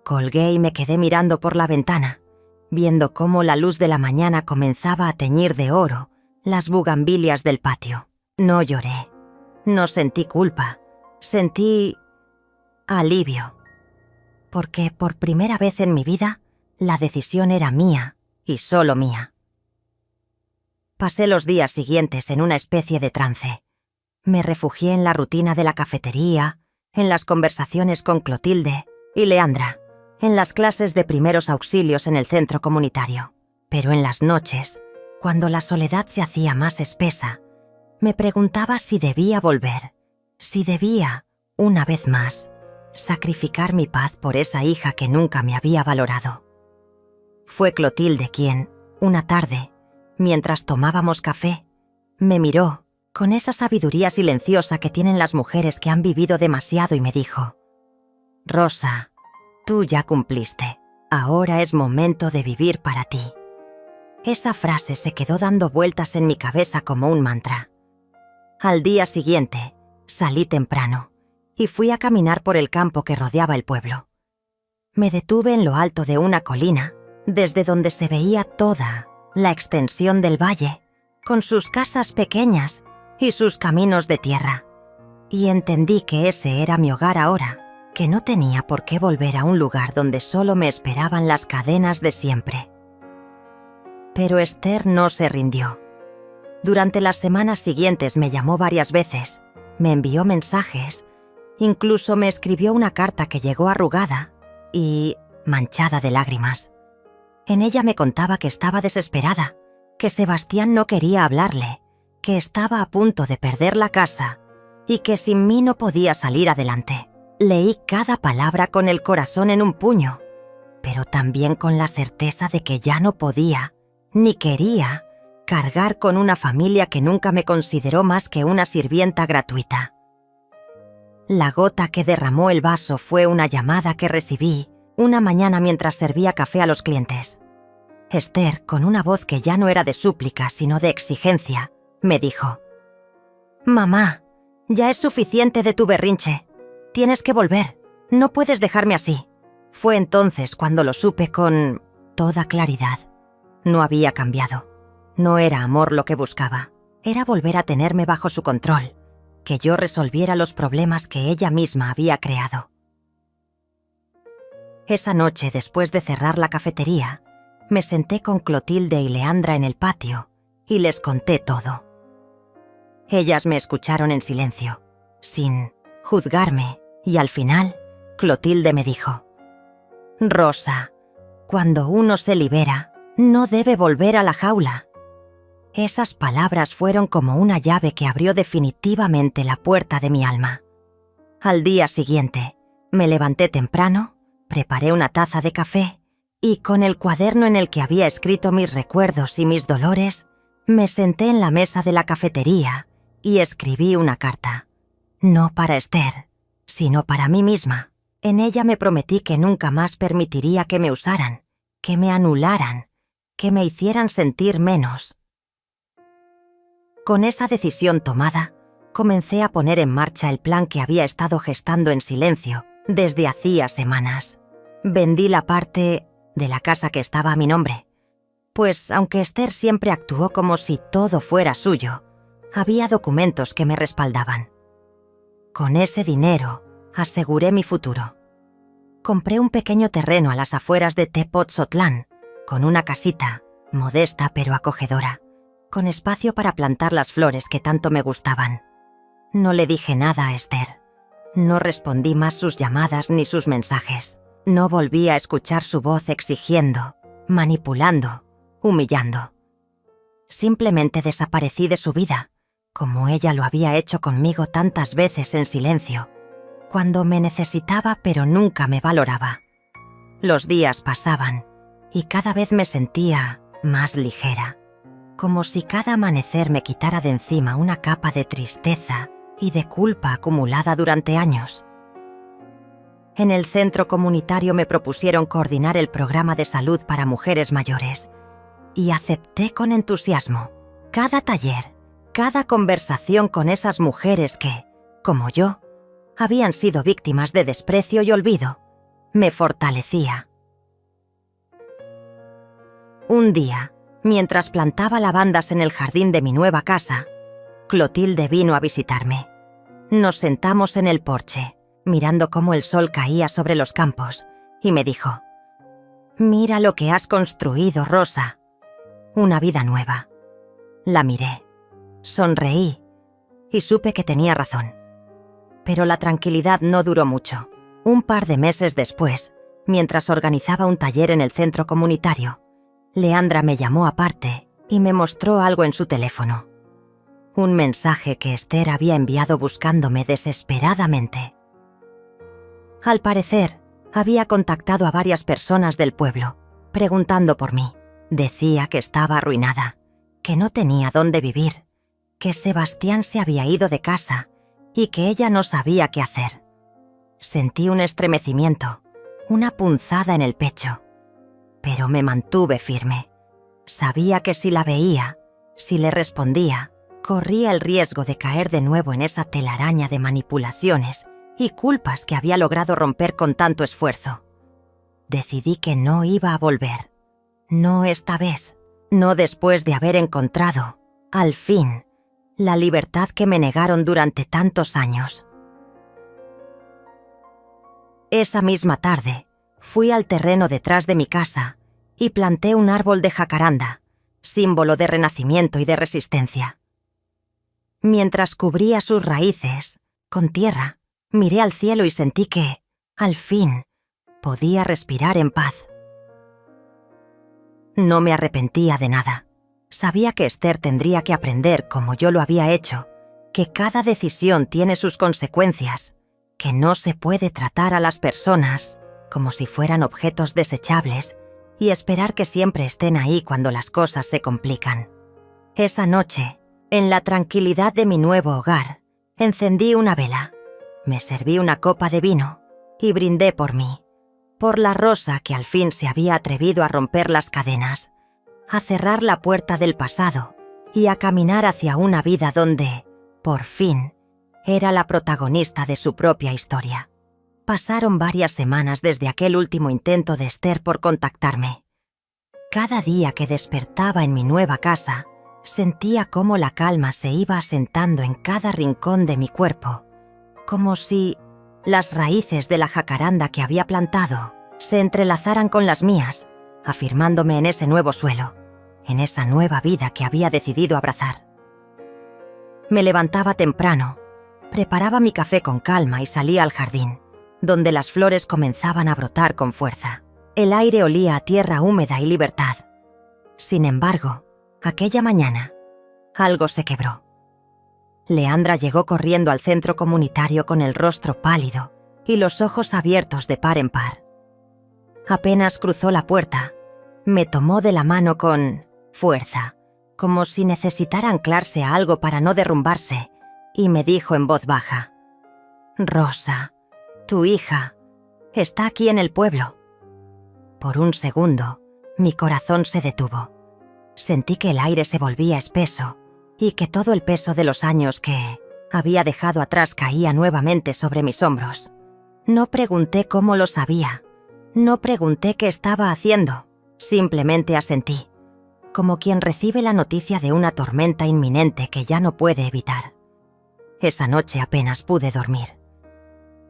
Colgué y me quedé mirando por la ventana, viendo cómo la luz de la mañana comenzaba a teñir de oro las bugambilias del patio. No lloré, no sentí culpa, sentí alivio. Porque por primera vez en mi vida, la decisión era mía y solo mía. Pasé los días siguientes en una especie de trance. Me refugié en la rutina de la cafetería, en las conversaciones con Clotilde y Leandra, en las clases de primeros auxilios en el centro comunitario. Pero en las noches, cuando la soledad se hacía más espesa, me preguntaba si debía volver, si debía, una vez más, sacrificar mi paz por esa hija que nunca me había valorado. Fue Clotilde quien, una tarde, mientras tomábamos café, me miró con esa sabiduría silenciosa que tienen las mujeres que han vivido demasiado y me dijo: «Rosa, tú ya cumpliste. Ahora es momento de vivir para ti». Esa frase se quedó dando vueltas en mi cabeza como un mantra. Al día siguiente, salí temprano y fui a caminar por el campo que rodeaba el pueblo. Me detuve en lo alto de una colina, desde donde se veía toda la extensión del valle, con sus casas pequeñas y sus caminos de tierra, y entendí que ese era mi hogar ahora, que no tenía por qué volver a un lugar donde solo me esperaban las cadenas de siempre. Pero Esther no se rindió. Durante las semanas siguientes me llamó varias veces, me envió mensajes, incluso me escribió una carta que llegó arrugada y manchada de lágrimas. En ella me contaba que estaba desesperada, que Sebastián no quería hablarle, que estaba a punto de perder la casa y que sin mí no podía salir adelante. Leí cada palabra con el corazón en un puño, pero también con la certeza de que ya no podía, ni quería, cargar con una familia que nunca me consideró más que una sirvienta gratuita. La gota que derramó el vaso fue una llamada que recibí una mañana mientras servía café a los clientes. Esther, con una voz que ya no era de súplica, sino de exigencia, me dijo: «Mamá, ya es suficiente de tu berrinche. Tienes que volver. No puedes dejarme así». Fue entonces cuando lo supe con toda claridad. No había cambiado. No era amor lo que buscaba. Era volver a tenerme bajo su control, que yo resolviera los problemas que ella misma había creado. Esa noche, después de cerrar la cafetería, me senté con Clotilde y Leandra en el patio y les conté todo. Ellas me escucharon en silencio, sin juzgarme, y al final, Clotilde me dijo: «Rosa, cuando uno se libera, no debe volver a la jaula». Esas palabras fueron como una llave que abrió definitivamente la puerta de mi alma. Al día siguiente, me levanté temprano, preparé una taza de café y con el cuaderno en el que había escrito mis recuerdos y mis dolores, me senté en la mesa de la cafetería y escribí una carta. No para Esther, sino para mí misma. En ella me prometí que nunca más permitiría que me usaran, que me anularan, que me hicieran sentir menos. Con esa decisión tomada, comencé a poner en marcha el plan que había estado gestando en silencio desde hacía semanas. Vendí la parte de la casa que estaba a mi nombre, pues aunque Esther siempre actuó como si todo fuera suyo, había documentos que me respaldaban. Con ese dinero aseguré mi futuro. Compré un pequeño terreno a las afueras de Tepoztlán, con una casita, modesta pero acogedora, con espacio para plantar las flores que tanto me gustaban. No le dije nada a Esther. No respondí más sus llamadas ni sus mensajes. No volví a escuchar su voz exigiendo, manipulando, humillando. Simplemente desaparecí de su vida, como ella lo había hecho conmigo tantas veces en silencio, cuando me necesitaba pero nunca me valoraba. Los días pasaban y cada vez me sentía más ligera, como si cada amanecer me quitara de encima una capa de tristeza y de culpa acumulada durante años. En el centro comunitario me propusieron coordinar el programa de salud para mujeres mayores y acepté con entusiasmo. Cada taller, cada conversación con esas mujeres que, como yo, habían sido víctimas de desprecio y olvido, me fortalecía. Un día, mientras plantaba lavandas en el jardín de mi nueva casa, Clotilde vino a visitarme. Nos sentamos en el porche, mirando cómo el sol caía sobre los campos, y me dijo: «Mira lo que has construido, Rosa. Una vida nueva». La miré, sonreí y supe que tenía razón. Pero la tranquilidad no duró mucho. Un par de meses después, mientras organizaba un taller en el centro comunitario, Leandra me llamó aparte y me mostró algo en su teléfono. Un mensaje que Esther había enviado buscándome desesperadamente. Al parecer, había contactado a varias personas del pueblo, preguntando por mí. Decía que estaba arruinada, que no tenía dónde vivir, que Sebastián se había ido de casa y que ella no sabía qué hacer. Sentí un estremecimiento, una punzada en el pecho, pero me mantuve firme. Sabía que si la veía, si le respondía, corría el riesgo de caer de nuevo en esa telaraña de manipulaciones y culpas que había logrado romper con tanto esfuerzo. Decidí que no iba a volver. No esta vez, no después de haber encontrado, al fin, la libertad que me negaron durante tantos años. Esa misma tarde, fui al terreno detrás de mi casa y planté un árbol de jacaranda, símbolo de renacimiento y de resistencia. Mientras cubría sus raíces con tierra, miré al cielo y sentí que, al fin, podía respirar en paz. No me arrepentía de nada. Sabía que Esther tendría que aprender, como yo lo había hecho, que cada decisión tiene sus consecuencias, que no se puede tratar a las personas como si fueran objetos desechables y esperar que siempre estén ahí cuando las cosas se complican. Esa noche, en la tranquilidad de mi nuevo hogar, encendí una vela, me serví una copa de vino y brindé por mí, por la Rosa que al fin se había atrevido a romper las cadenas, a cerrar la puerta del pasado y a caminar hacia una vida donde, por fin, era la protagonista de su propia historia. Pasaron varias semanas desde aquel último intento de Esther por contactarme. Cada día que despertaba en mi nueva casa, sentía cómo la calma se iba asentando en cada rincón de mi cuerpo, como si las raíces de la jacaranda que había plantado se entrelazaran con las mías, afirmándome en ese nuevo suelo, en esa nueva vida que había decidido abrazar. Me levantaba temprano, preparaba mi café con calma y salía al jardín, donde las flores comenzaban a brotar con fuerza. El aire olía a tierra húmeda y libertad. Sin embargo, aquella mañana, algo se quebró. Leandra llegó corriendo al centro comunitario con el rostro pálido y los ojos abiertos de par en par. Apenas cruzó la puerta, me tomó de la mano con fuerza, como si necesitara anclarse a algo para no derrumbarse, y me dijo en voz baja: «Rosa, tu hija, está aquí en el pueblo». Por un segundo, mi corazón se detuvo. Sentí que el aire se volvía espeso y que todo el peso de los años que había dejado atrás caía nuevamente sobre mis hombros. No pregunté cómo lo sabía, no pregunté qué estaba haciendo, simplemente asentí, como quien recibe la noticia de una tormenta inminente que ya no puede evitar. Esa noche apenas pude dormir.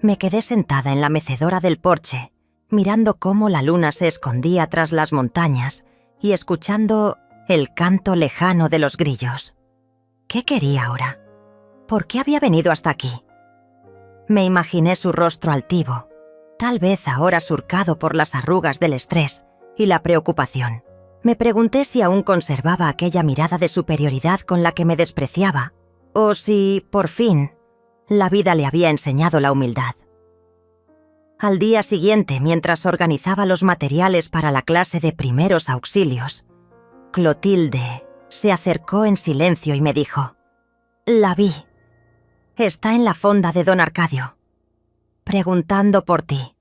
Me quedé sentada en la mecedora del porche, mirando cómo la luna se escondía tras las montañas y escuchando el canto lejano de los grillos. ¿Qué quería ahora? ¿Por qué había venido hasta aquí? Me imaginé su rostro altivo, tal vez ahora surcado por las arrugas del estrés y la preocupación. Me pregunté si aún conservaba aquella mirada de superioridad con la que me despreciaba, o si, por fin, la vida le había enseñado la humildad. Al día siguiente, mientras organizaba los materiales para la clase de primeros auxilios, Clotilde Se acercó en silencio y me dijo: «La vi. Está en la fonda de don Arcadio, preguntando por ti».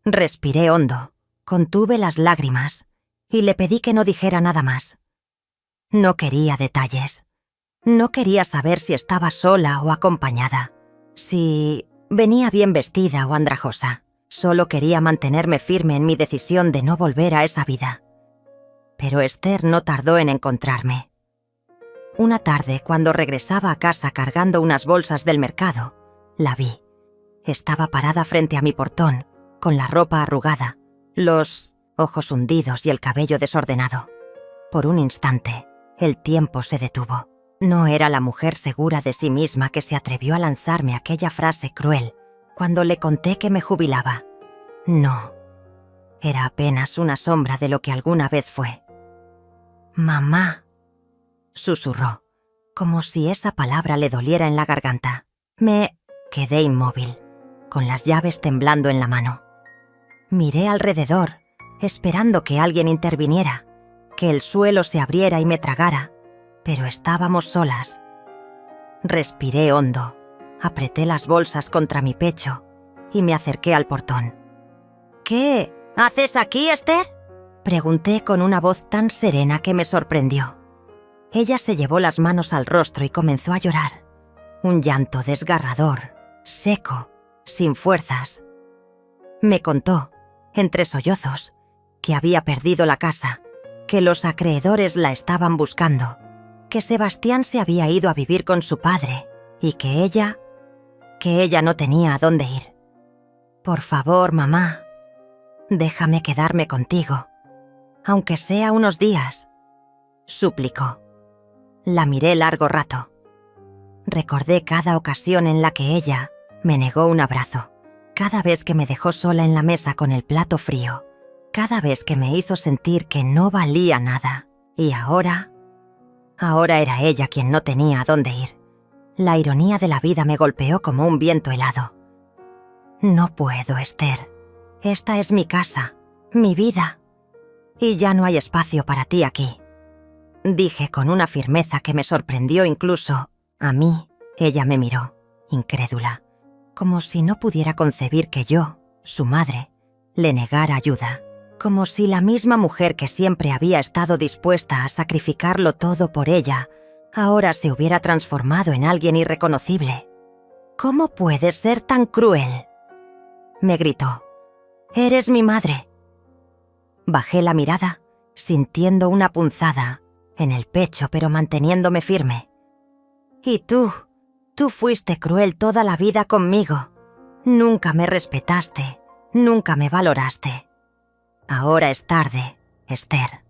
Respiré hondo, contuve las lágrimas y le pedí que no dijera nada más. No quería detalles. No quería saber si estaba sola o acompañada, si venía bien vestida o andrajosa. Solo quería mantenerme firme en mi decisión de no volver a esa vida. Pero Esther no tardó en encontrarme. Una tarde, cuando regresaba a casa cargando unas bolsas del mercado, la vi. Estaba parada frente a mi portón, con la ropa arrugada, los ojos hundidos y el cabello desordenado. Por un instante, el tiempo se detuvo. No era la mujer segura de sí misma que se atrevió a lanzarme aquella frase cruel cuando le conté que me jubilaba. No, era apenas una sombra de lo que alguna vez fue. «Mamá», susurró, como si esa palabra le doliera en la garganta. Me quedé inmóvil, con las llaves temblando en la mano. Miré alrededor, esperando que alguien interviniera, que el suelo se abriera y me tragara, pero estábamos solas. Respiré hondo, apreté las bolsas contra mi pecho y me acerqué al portón. «¿Qué haces aquí, Esther?», pregunté con una voz tan serena que me sorprendió. Ella se llevó las manos al rostro y comenzó a llorar. Un llanto desgarrador, seco, sin fuerzas. Me contó, entre sollozos, que había perdido la casa, que los acreedores la estaban buscando, que Sebastián se había ido a vivir con su padre y que ella no tenía a dónde ir. «Por favor, mamá, déjame quedarme contigo, aunque sea unos días», suplicó. La miré largo rato. Recordé cada ocasión en la que ella me negó un abrazo, cada vez que me dejó sola en la mesa con el plato frío, cada vez que me hizo sentir que no valía nada. Y ahora era ella quien no tenía a dónde ir. La ironía de la vida me golpeó como un viento helado. «No puedo, Esther. Esta es mi casa, mi vida. Y ya no hay espacio para ti aquí», dije con una firmeza que me sorprendió incluso a mí. Ella me miró, incrédula, como si no pudiera concebir que yo, su madre, le negara ayuda, como si la misma mujer que siempre había estado dispuesta a sacrificarlo todo por ella, ahora se hubiera transformado en alguien irreconocible. «¿Cómo puedes ser tan cruel?», me gritó. «Eres mi madre». Bajé la mirada, sintiendo una punzada en el pecho, pero manteniéndome firme. «Y tú fuiste cruel toda la vida conmigo. Nunca me respetaste, nunca me valoraste. Ahora es tarde, Esther».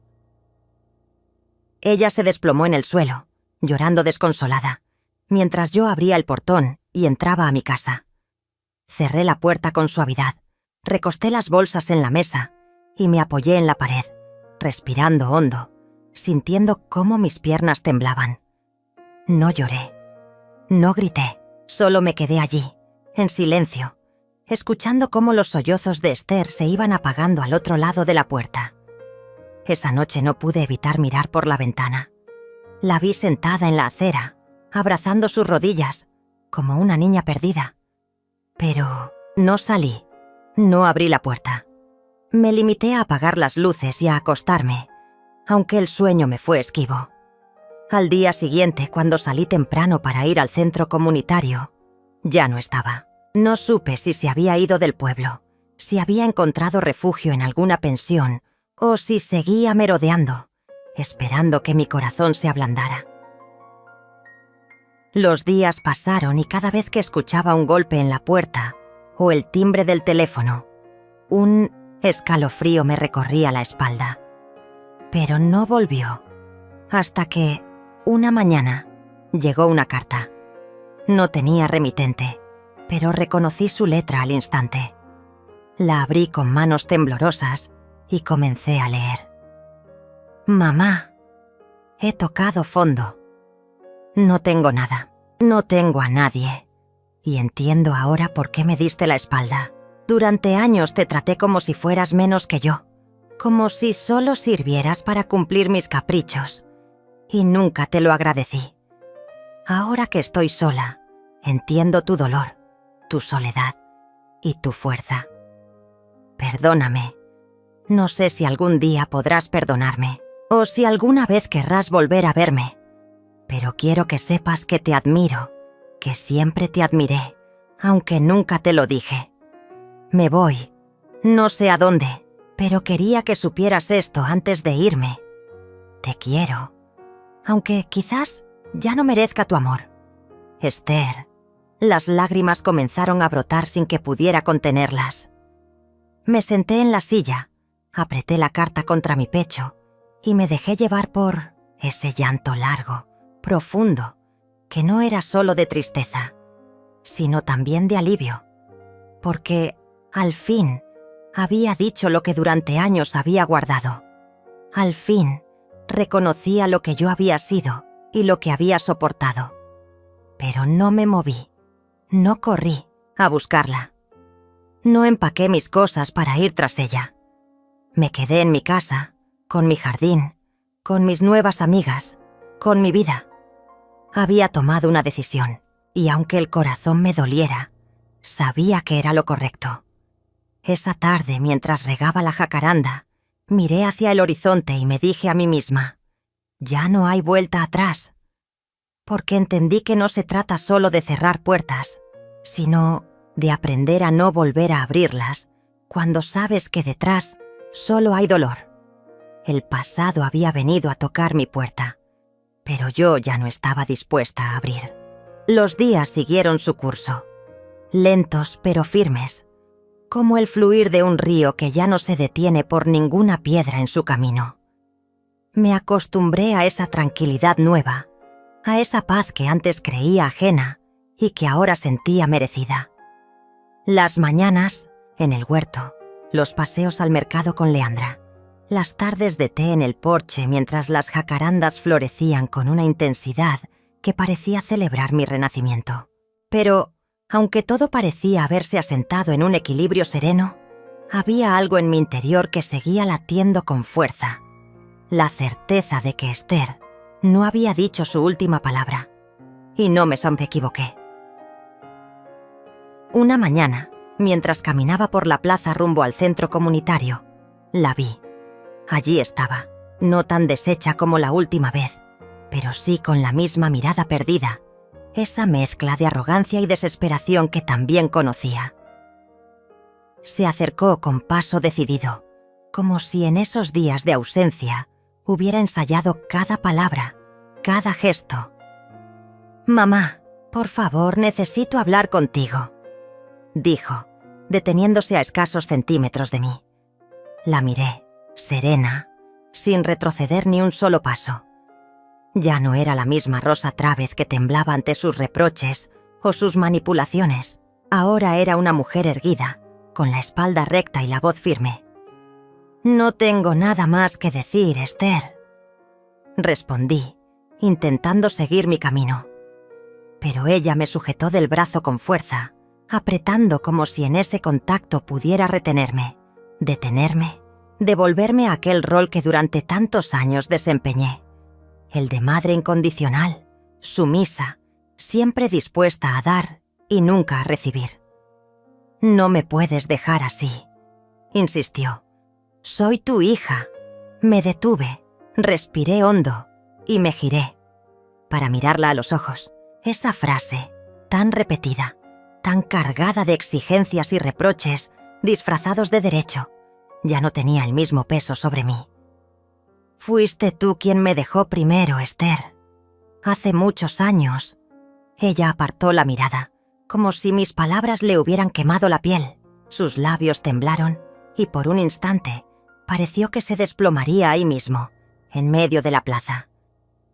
Ella se desplomó en el suelo, llorando desconsolada, mientras yo abría el portón y entraba a mi casa. Cerré la puerta con suavidad, recosté las bolsas en la mesa y me apoyé en la pared, respirando hondo, sintiendo cómo mis piernas temblaban. No lloré, no grité, solo me quedé allí, en silencio, escuchando cómo los sollozos de Esther se iban apagando al otro lado de la puerta. Esa noche no pude evitar mirar por la ventana. La vi sentada en la acera, abrazando sus rodillas, como una niña perdida. Pero no salí, no abrí la puerta. Me limité a apagar las luces y a acostarme, aunque el sueño me fue esquivo. Al día siguiente, cuando salí temprano para ir al centro comunitario, ya no estaba. No supe si se había ido del pueblo, si había encontrado refugio en alguna pensión o si seguía merodeando, esperando que mi corazón se ablandara. Los días pasaron y cada vez que escuchaba un golpe en la puerta o el timbre del teléfono, un escalofrío me recorría la espalda. Pero no volvió, hasta que, una mañana, llegó una carta. No tenía remitente, pero reconocí su letra al instante. La abrí con manos temblorosas y comencé a leer. «Mamá, he tocado fondo. No tengo nada, no tengo a nadie. Y entiendo ahora por qué me diste la espalda. Durante años te traté como si fueras menos que yo, como si solo sirvieras para cumplir mis caprichos. y nunca te lo agradecí. Ahora que estoy sola, entiendo tu dolor, tu soledad y tu fuerza. Perdóname. No sé si algún día podrás perdonarme o si alguna vez querrás volver a verme, pero quiero que sepas que te admiro, que siempre te admiré, aunque nunca te lo dije. Me voy, no sé a dónde, pero quería que supieras esto antes de irme. Te quiero, aunque quizás ya no merezca tu amor. Esther. Las lágrimas comenzaron a brotar sin que pudiera contenerlas. Me senté en la silla, apreté la carta contra mi pecho y me dejé llevar por ese llanto largo, profundo, que no era solo de tristeza, sino también de alivio, porque, al fin, había dicho lo que durante años había guardado. Al fin, reconocía lo que yo había sido y lo que había soportado. Pero no me moví, no corrí a buscarla. No empaqué mis cosas para ir tras ella. Me quedé en mi casa, con mi jardín, con mis nuevas amigas, con mi vida. Había tomado una decisión, y aunque el corazón me doliera, sabía que era lo correcto. Esa tarde, mientras regaba la jacaranda, miré hacia el horizonte y me dije a mí misma, ya no hay vuelta atrás. Porque entendí que no se trata solo de cerrar puertas, sino de aprender a no volver a abrirlas cuando sabes que detrás solo hay dolor. El pasado había venido a tocar mi puerta, pero yo ya no estaba dispuesta a abrir. Los días siguieron su curso, lentos pero firmes, como el fluir de un río que ya no se detiene por ninguna piedra en su camino. Me acostumbré a esa tranquilidad nueva, a esa paz que antes creía ajena y que ahora sentía merecida. Las mañanas, en el huerto, los paseos al mercado con Leandra, las tardes de té en el porche mientras las jacarandas florecían con una intensidad que parecía celebrar mi renacimiento. Pero, aunque todo parecía haberse asentado en un equilibrio sereno, había algo en mi interior que seguía latiendo con fuerza. La certeza de que Esther no había dicho su última palabra. Y no me equivoqué. Una mañana, mientras caminaba por la plaza rumbo al centro comunitario, la vi. Allí estaba, no tan deshecha como la última vez, pero sí con la misma mirada perdida, esa mezcla de arrogancia y desesperación que también conocía. Se acercó con paso decidido, como si en esos días de ausencia hubiera ensayado cada palabra, cada gesto. «Mamá, por favor, necesito hablar contigo», dijo, deteniéndose a escasos centímetros de mí. La miré, serena, sin retroceder ni un solo paso. Ya no era la misma Rosa Trávez que temblaba ante sus reproches o sus manipulaciones. Ahora era una mujer erguida, con la espalda recta y la voz firme. «No tengo nada más que decir, Esther», respondí, intentando seguir mi camino. Pero ella me sujetó del brazo con fuerza, apretando como si en ese contacto pudiera retenerme, detenerme, devolverme a aquel rol que durante tantos años desempeñé, el de madre incondicional, sumisa, siempre dispuesta a dar y nunca a recibir. «No me puedes dejar así», insistió. «Soy tu hija». Me detuve, respiré hondo y me giré para mirarla a los ojos. Esa frase, tan repetida, tan cargada de exigencias y reproches disfrazados de derecho, ya no tenía el mismo peso sobre mí. «Fuiste tú quien me dejó primero, Esther. Hace muchos años». Ella apartó la mirada, como si mis palabras le hubieran quemado la piel. Sus labios temblaron y por un instante pareció que se desplomaría ahí mismo, en medio de la plaza.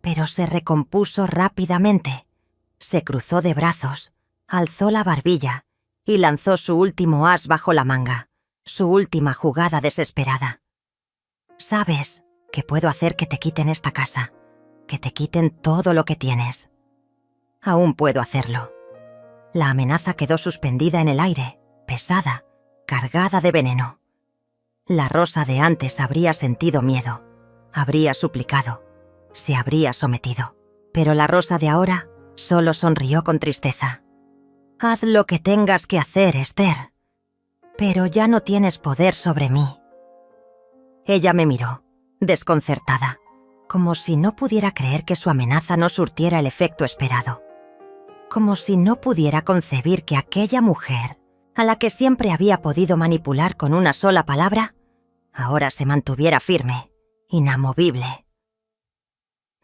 Pero se recompuso rápidamente. Se cruzó de brazos, alzó la barbilla y lanzó su último as bajo la manga, su última jugada desesperada. «Sabes que puedo hacer que te quiten esta casa, que te quiten todo lo que tienes. Aún puedo hacerlo». La amenaza quedó suspendida en el aire, pesada, cargada de veneno. La Rosa de antes habría sentido miedo, habría suplicado. se habría sometido. Pero la Rosa de ahora solo sonrió con tristeza. «Haz lo que tengas que hacer, Esther, pero ya no tienes poder sobre mí». Ella me miró, desconcertada, como si no pudiera creer que su amenaza no surtiera el efecto esperado. Como si no pudiera concebir que aquella mujer, a la que siempre había podido manipular con una sola palabra, ahora se mantuviera firme, inamovible.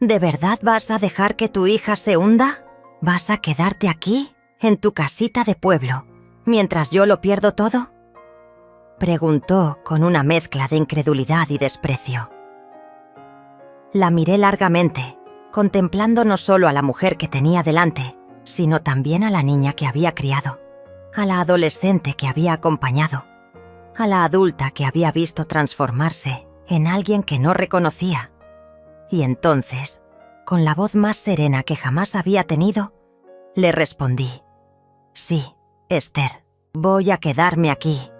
¿De verdad vas a dejar que tu hija se hunda? ¿Vas a quedarte aquí, en tu casita de pueblo, mientras yo lo pierdo todo?, preguntó con una mezcla de incredulidad y desprecio. La miré largamente, contemplando no solo a la mujer que tenía delante, sino también a la niña que había criado, a la adolescente que había acompañado, a la adulta que había visto transformarse en alguien que no reconocía. Y entonces, con la voz más serena que jamás había tenido, le respondí: «Sí, Esther, voy a quedarme aquí.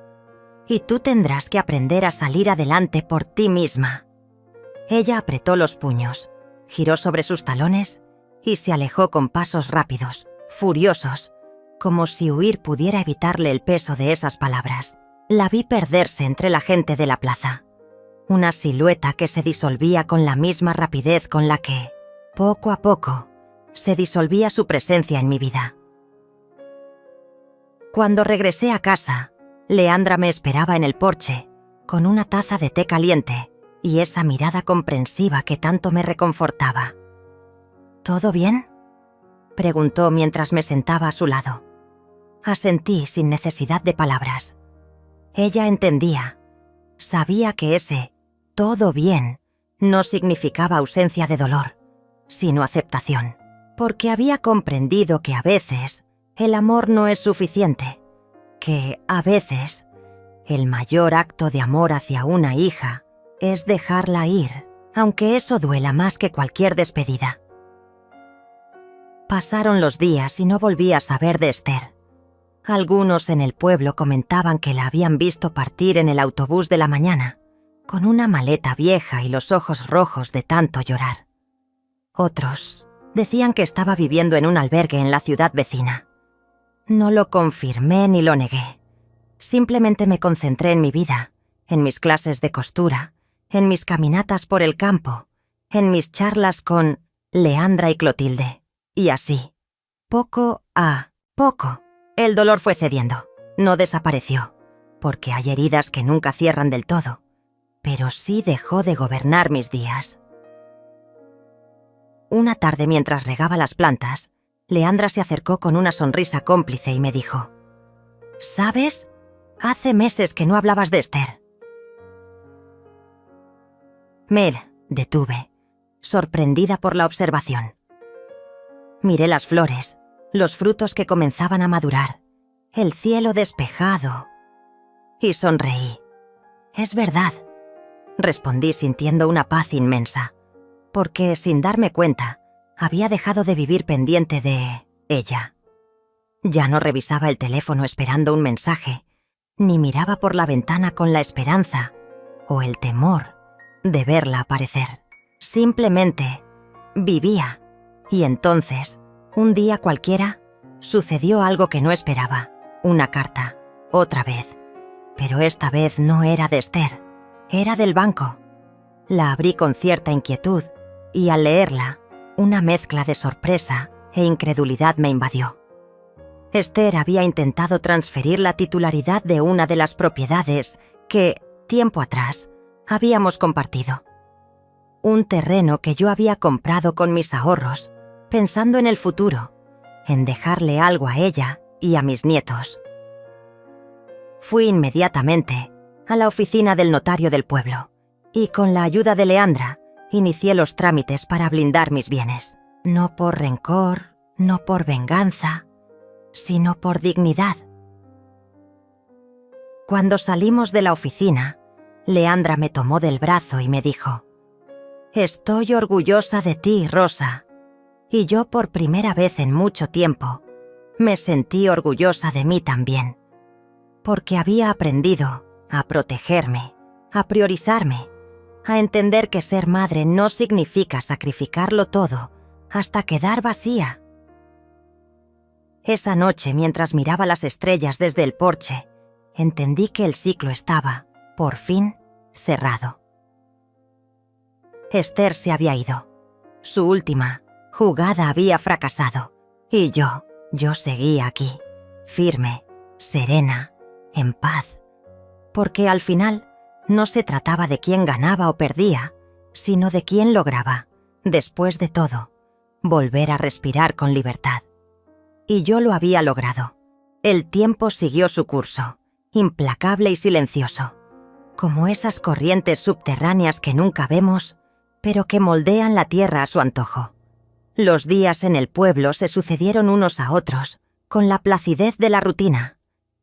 Y tú tendrás que aprender a salir adelante por ti misma». Ella apretó los puños, giró sobre sus talones y se alejó con pasos rápidos, furiosos, como si huir pudiera evitarle el peso de esas palabras. La vi perderse entre la gente de la plaza, una silueta que se disolvía con la misma rapidez con la que, poco a poco, se disolvía su presencia en mi vida. Cuando regresé a casa, Leandra me esperaba en el porche, con una taza de té caliente y esa mirada comprensiva que tanto me reconfortaba. «¿Todo bien?», preguntó mientras me sentaba a su lado. Asentí sin necesidad de palabras. Ella entendía. Sabía que ese «todo bien» no significaba ausencia de dolor, sino aceptación, porque había comprendido que a veces el amor no es suficiente, que a veces el mayor acto de amor hacia una hija es dejarla ir, aunque eso duela más que cualquier despedida. Pasaron los días y no volví a saber de Esther. Algunos en el pueblo comentaban que la habían visto partir en el autobús de la mañana, con una maleta vieja y los ojos rojos de tanto llorar. Otros decían que estaba viviendo en un albergue en la ciudad vecina. No lo confirmé ni lo negué. Simplemente me concentré en mi vida, en mis clases de costura, en mis caminatas por el campo, en mis charlas con Leandra y Clotilde. Y así, poco a poco, el dolor fue cediendo. No desapareció, porque hay heridas que nunca cierran del todo, pero sí dejó de gobernar mis días. Una tarde, mientras regaba las plantas, Leandra se acercó con una sonrisa cómplice y me dijo: «¿Sabes? Hace meses que no hablabas de Esther». Me detuve, sorprendida por la observación. Miré las flores, los frutos que comenzaban a madurar, el cielo despejado, y sonreí. «Es verdad», respondí sintiendo una paz inmensa, porque sin darme cuenta, había dejado de vivir pendiente de ella. Ya no revisaba el teléfono esperando un mensaje, ni miraba por la ventana con la esperanza o el temor de verla aparecer. Simplemente vivía. Y entonces, un día cualquiera, sucedió algo que no esperaba. Una carta, otra vez. Pero esta vez no era de Esther, era del banco. La abrí con cierta inquietud y al leerla, una mezcla de sorpresa e incredulidad me invadió. Esther había intentado transferir la titularidad de una de las propiedades que, tiempo atrás, habíamos compartido. Un terreno que yo había comprado con mis ahorros, pensando en el futuro, en dejarle algo a ella y a mis nietos. Fui inmediatamente a la oficina del notario del pueblo y con la ayuda de Leandra inicié los trámites para blindar mis bienes. No por rencor, no por venganza, sino por dignidad. Cuando salimos de la oficina, Leandra me tomó del brazo y me dijo: «Estoy orgullosa de ti, Rosa». Y yo por primera vez en mucho tiempo me sentí orgullosa de mí también, porque había aprendido a protegerme, a priorizarme, a entender que ser madre no significa sacrificarlo todo hasta quedar vacía. Esa noche, mientras miraba las estrellas desde el porche, entendí que el ciclo estaba, por fin, cerrado. Esther se había ido. Su última jugada había fracasado. Y yo seguía aquí, firme, serena, en paz. Porque al final no se trataba de quién ganaba o perdía, sino de quién lograba, después de todo, volver a respirar con libertad. Y yo lo había logrado. El tiempo siguió su curso, implacable y silencioso, como esas corrientes subterráneas que nunca vemos, pero que moldean la tierra a su antojo. Los días en el pueblo se sucedieron unos a otros, con la placidez de la rutina.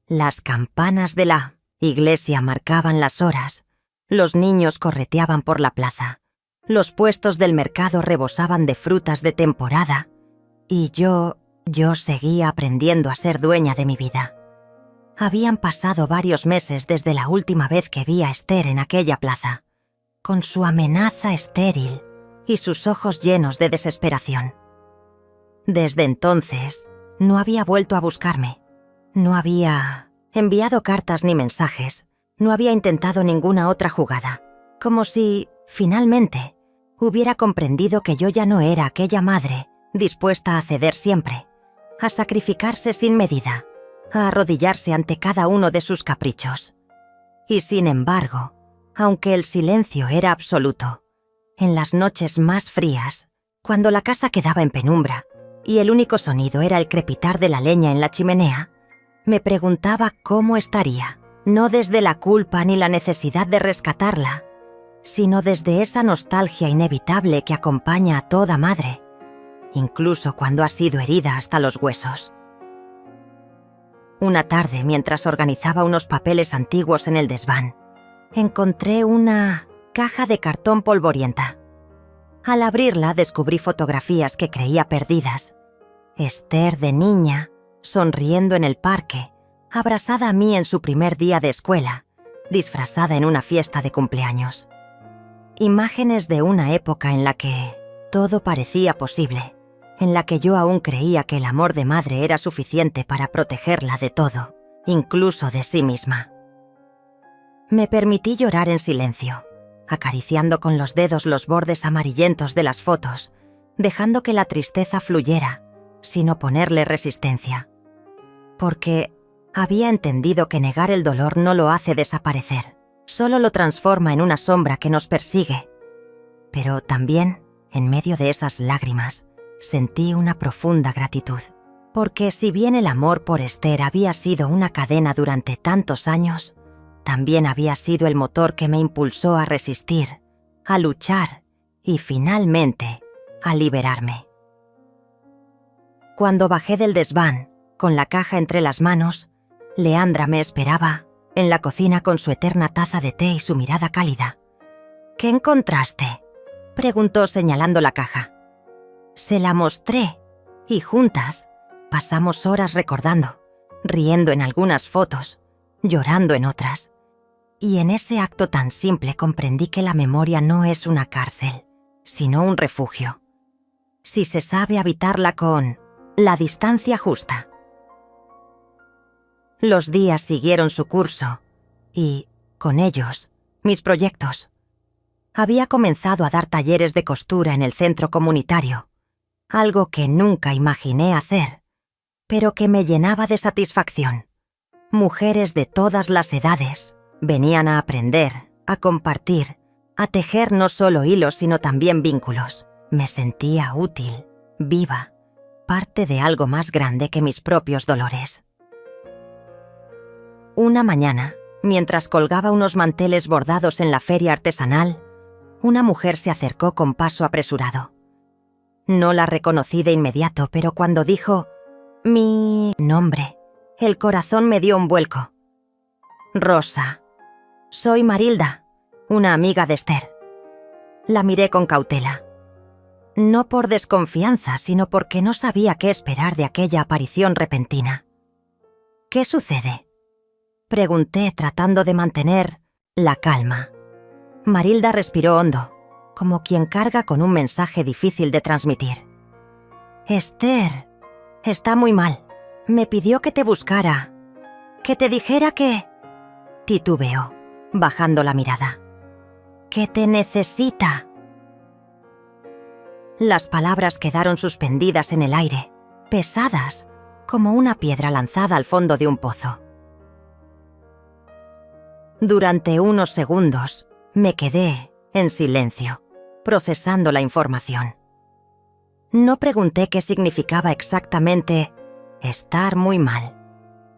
Las campanas de la iglesia marcaban las horas, los niños correteaban por la plaza, los puestos del mercado rebosaban de frutas de temporada, y yo seguía aprendiendo a ser dueña de mi vida. Habían pasado varios meses desde la última vez que vi a Esther en aquella plaza, con su amenaza estéril y sus ojos llenos de desesperación. Desde entonces, no había vuelto a buscarme. No había enviado cartas ni mensajes. No había intentado ninguna otra jugada. Como si, finalmente, hubiera comprendido que yo ya no era aquella madre dispuesta a ceder siempre, a sacrificarse sin medida, a arrodillarse ante cada uno de sus caprichos. Y sin embargo, aunque el silencio era absoluto, en las noches más frías, cuando la casa quedaba en penumbra y el único sonido era el crepitar de la leña en la chimenea, me preguntaba cómo estaría, no desde la culpa ni la necesidad de rescatarla, sino desde esa nostalgia inevitable que acompaña a toda madre, incluso cuando ha sido herida hasta los huesos. Una tarde, mientras organizaba unos papeles antiguos en el desván, encontré una caja de cartón polvorienta. Al abrirla descubrí fotografías que creía perdidas. Esther de niña, sonriendo en el parque, abrazada a mí en su primer día de escuela, disfrazada en una fiesta de cumpleaños. Imágenes de una época en la que todo parecía posible, en la que yo aún creía que el amor de madre era suficiente para protegerla de todo, incluso de sí misma. Me permití llorar en silencio, acariciando con los dedos los bordes amarillentos de las fotos, dejando que la tristeza fluyera, sin oponerle resistencia. Porque había entendido que negar el dolor no lo hace desaparecer, solo lo transforma en una sombra que nos persigue. Pero también, en medio de esas lágrimas, sentí una profunda gratitud. Porque si bien el amor por Esther había sido una cadena durante tantos años, también había sido el motor que me impulsó a resistir, a luchar y, finalmente, a liberarme. Cuando bajé del desván, con la caja entre las manos, Leandra me esperaba en la cocina con su eterna taza de té y su mirada cálida. «¿Qué encontraste?», preguntó señalando la caja. Se la mostré y juntas pasamos horas recordando, riendo en algunas fotos, llorando en otras. Y en ese acto tan simple comprendí que la memoria no es una cárcel, sino un refugio, si se sabe habitarla con la distancia justa. Los días siguieron su curso y, con ellos, mis proyectos. Había comenzado a dar talleres de costura en el centro comunitario, algo que nunca imaginé hacer, pero que me llenaba de satisfacción. Mujeres de todas las edades venían a aprender, a compartir, a tejer no solo hilos sino también vínculos. Me sentía útil, viva, parte de algo más grande que mis propios dolores. Una mañana, mientras colgaba unos manteles bordados en la feria artesanal, una mujer se acercó con paso apresurado. No la reconocí de inmediato, pero cuando dijo mi nombre, el corazón me dio un vuelco. «Rosa, soy Marilda, una amiga de Esther». La miré con cautela. No por desconfianza, sino porque no sabía qué esperar de aquella aparición repentina. «¿Qué sucede?», pregunté tratando de mantener la calma. Marilda respiró hondo, como quien carga con un mensaje difícil de transmitir. Esther, está muy mal. Me pidió que te buscara, que te dijera que... Titubeó, bajando la mirada. Que te necesita. Las palabras quedaron suspendidas en el aire, pesadas, como una piedra lanzada al fondo de un pozo. Durante unos segundos, me quedé en silencio, procesando la información. No pregunté qué significaba exactamente estar muy mal.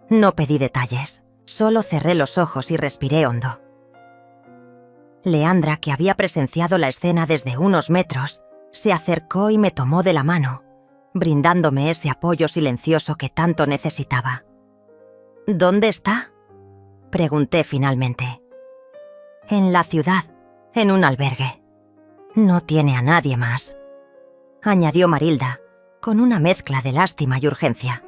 No pedí detalles, solo cerré los ojos y respiré hondo. Leandra, que había presenciado la escena desde unos metros, se acercó y me tomó de la mano, brindándome ese apoyo silencioso que tanto necesitaba. ¿Dónde está?, pregunté finalmente. En la ciudad, en un albergue. No tiene a nadie más, añadió Marilda, con una mezcla de lástima y urgencia.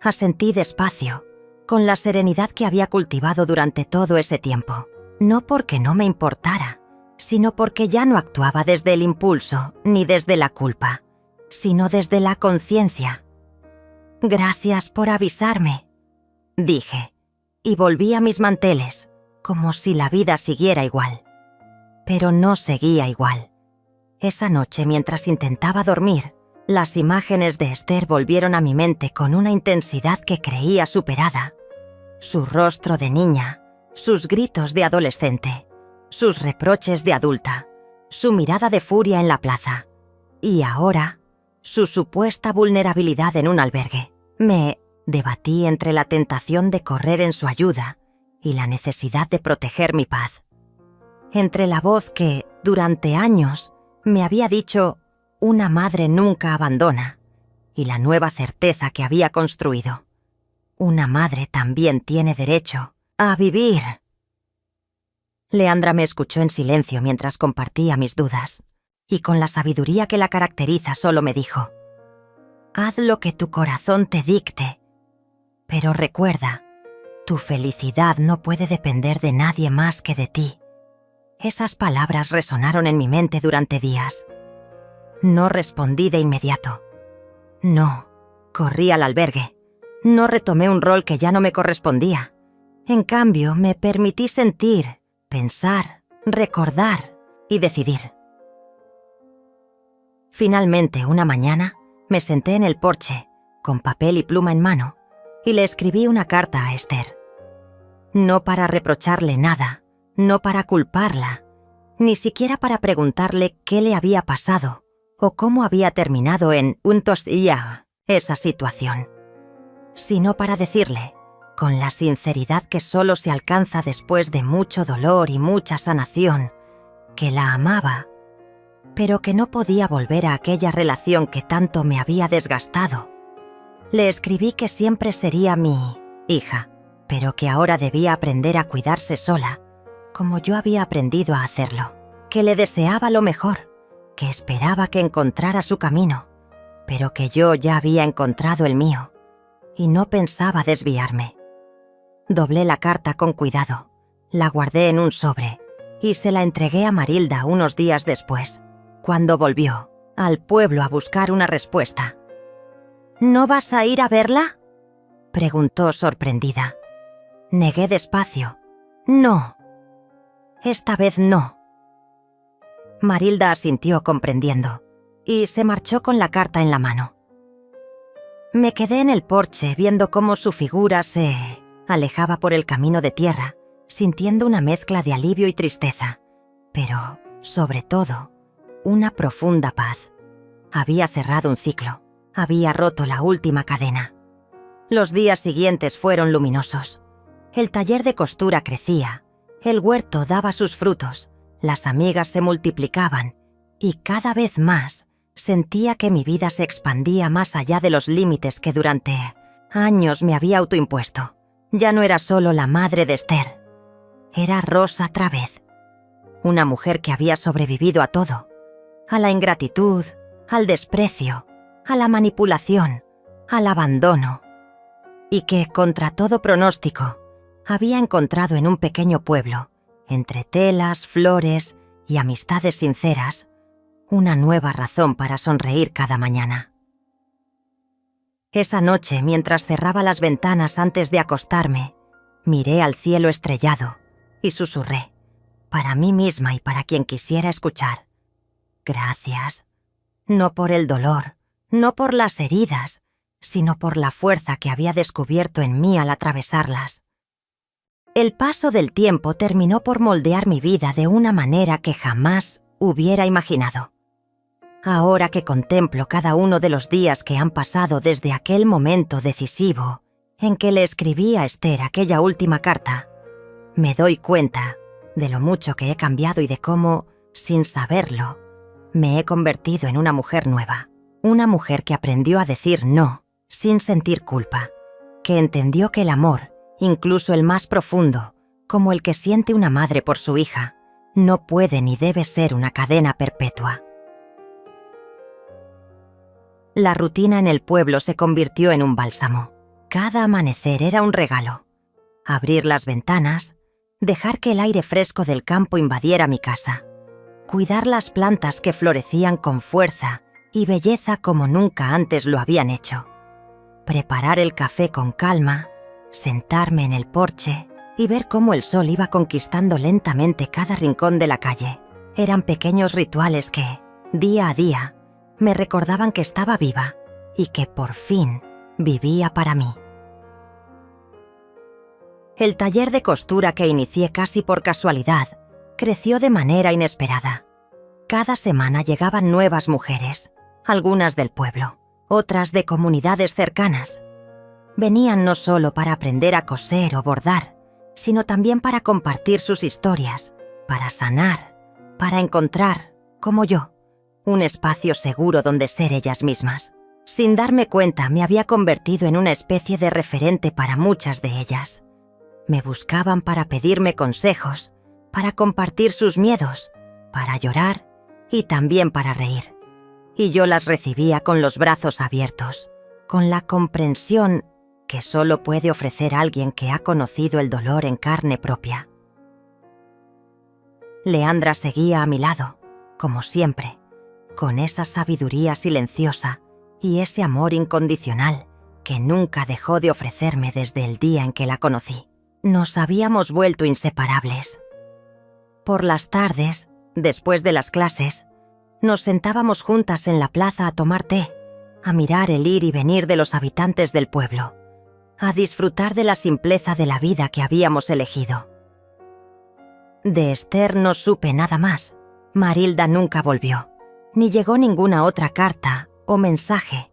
Asentí despacio, con la serenidad que había cultivado durante todo ese tiempo. No porque no me importara, sino porque ya no actuaba desde el impulso ni desde la culpa, sino desde la conciencia. Gracias por avisarme, dije, y volví a mis manteles, como si la vida siguiera igual. Pero no seguía igual. Esa noche, mientras intentaba dormir, las imágenes de Esther volvieron a mi mente con una intensidad que creía superada. Su rostro de niña, sus gritos de adolescente, sus reproches de adulta, su mirada de furia en la plaza. Y ahora, su supuesta vulnerabilidad en un albergue. Me debatí entre la tentación de correr en su ayuda y la necesidad de proteger mi paz. Entre la voz que, durante años, me había dicho «una madre nunca abandona» y la nueva certeza que había construido. Una madre también tiene derecho a vivir. Leandra me escuchó en silencio mientras compartía mis dudas, y con la sabiduría que la caracteriza solo me dijo: «Haz lo que tu corazón te dicte, pero recuerda, tu felicidad no puede depender de nadie más que de ti». Esas palabras resonaron en mi mente durante días. No respondí de inmediato. No, corrí al albergue. No retomé un rol que ya no me correspondía. En cambio, me permití sentir, pensar, recordar y decidir. Finalmente, una mañana, me senté en el porche, con papel y pluma en mano, y le escribí una carta a Esther. No para reprocharle nada, no para culparla, ni siquiera para preguntarle qué le había pasado o cómo había terminado en Untos ya esa situación, sino para decirle, con la sinceridad que solo se alcanza después de mucho dolor y mucha sanación, que la amaba, pero que no podía volver a aquella relación que tanto me había desgastado. Le escribí que siempre sería mi hija, pero que ahora debía aprender a cuidarse sola, como yo había aprendido a hacerlo, que le deseaba lo mejor, que esperaba que encontrara su camino, pero que yo ya había encontrado el mío, y no pensaba desviarme. Doblé la carta con cuidado, la guardé en un sobre, y se la entregué a Marilda unos días después, cuando volvió al pueblo a buscar una respuesta. «¿No vas a ir a verla?», preguntó sorprendida. Negué despacio. «No. Esta vez no». Marilda asintió comprendiendo, y se marchó con la carta en la mano. Me quedé en el porche viendo cómo su figura se alejaba por el camino de tierra, sintiendo una mezcla de alivio y tristeza, pero, sobre todo, una profunda paz. Había cerrado un ciclo, había roto la última cadena. Los días siguientes fueron luminosos. El taller de costura crecía, el huerto daba sus frutos, las amigas se multiplicaban y cada vez más sentía que mi vida se expandía más allá de los límites que durante años me había autoimpuesto. Ya no era solo la madre de Esther, era Rosa Travez, una mujer que había sobrevivido a todo, a la ingratitud, al desprecio, a la manipulación, al abandono, y que, contra todo pronóstico, había encontrado en un pequeño pueblo entre telas, flores y amistades sinceras, una nueva razón para sonreír cada mañana. Esa noche, mientras cerraba las ventanas antes de acostarme, miré al cielo estrellado y susurré, para mí misma y para quien quisiera escuchar: gracias, no por el dolor, no por las heridas, sino por la fuerza que había descubierto en mí al atravesarlas. El paso del tiempo terminó por moldear mi vida de una manera que jamás hubiera imaginado. Ahora que contemplo cada uno de los días que han pasado desde aquel momento decisivo en que le escribí a Esther aquella última carta, me doy cuenta de lo mucho que he cambiado y de cómo, sin saberlo, me he convertido en una mujer nueva. Una mujer que aprendió a decir no sin sentir culpa, que entendió que el amor, incluso el más profundo, como el que siente una madre por su hija, no puede ni debe ser una cadena perpetua. La rutina en el pueblo se convirtió en un bálsamo. Cada amanecer era un regalo. Abrir las ventanas, dejar que el aire fresco del campo invadiera mi casa, cuidar las plantas que florecían con fuerza y belleza como nunca antes lo habían hecho, preparar el café con calma, sentarme en el porche y ver cómo el sol iba conquistando lentamente cada rincón de la calle. Eran pequeños rituales que, día a día, me recordaban que estaba viva y que por fin vivía para mí. El taller de costura que inicié casi por casualidad creció de manera inesperada. Cada semana llegaban nuevas mujeres, algunas del pueblo, otras de comunidades cercanas. Venían no solo para aprender a coser o bordar, sino también para compartir sus historias, para sanar, para encontrar, como yo, un espacio seguro donde ser ellas mismas. Sin darme cuenta, me había convertido en una especie de referente para muchas de ellas. Me buscaban para pedirme consejos, para compartir sus miedos, para llorar y también para reír. Y yo las recibía con los brazos abiertos, con la comprensión que solo puede ofrecer alguien que ha conocido el dolor en carne propia. Leandra seguía a mi lado, como siempre, con esa sabiduría silenciosa y ese amor incondicional que nunca dejó de ofrecerme desde el día en que la conocí. Nos habíamos vuelto inseparables. Por las tardes, después de las clases, nos sentábamos juntas en la plaza a tomar té, a mirar el ir y venir de los habitantes del pueblo, a disfrutar de la simpleza de la vida que habíamos elegido. De Esther no supe nada más. Marilda nunca volvió, ni llegó ninguna otra carta o mensaje.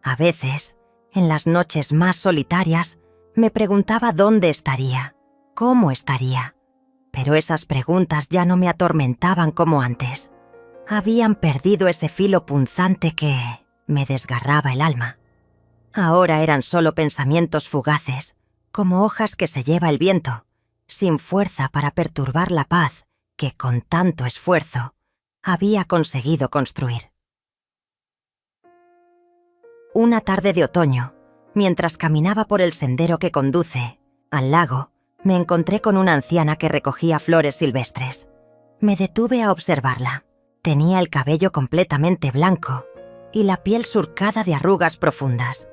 A veces, en las noches más solitarias, me preguntaba dónde estaría, cómo estaría. Pero esas preguntas ya no me atormentaban como antes. Habían perdido ese filo punzante que me desgarraba el alma. Ahora eran solo pensamientos fugaces, como hojas que se lleva el viento, sin fuerza para perturbar la paz que con tanto esfuerzo había conseguido construir. Una tarde de otoño, mientras caminaba por el sendero que conduce al lago, me encontré con una anciana que recogía flores silvestres. Me detuve a observarla. Tenía el cabello completamente blanco y la piel surcada de arrugas profundas,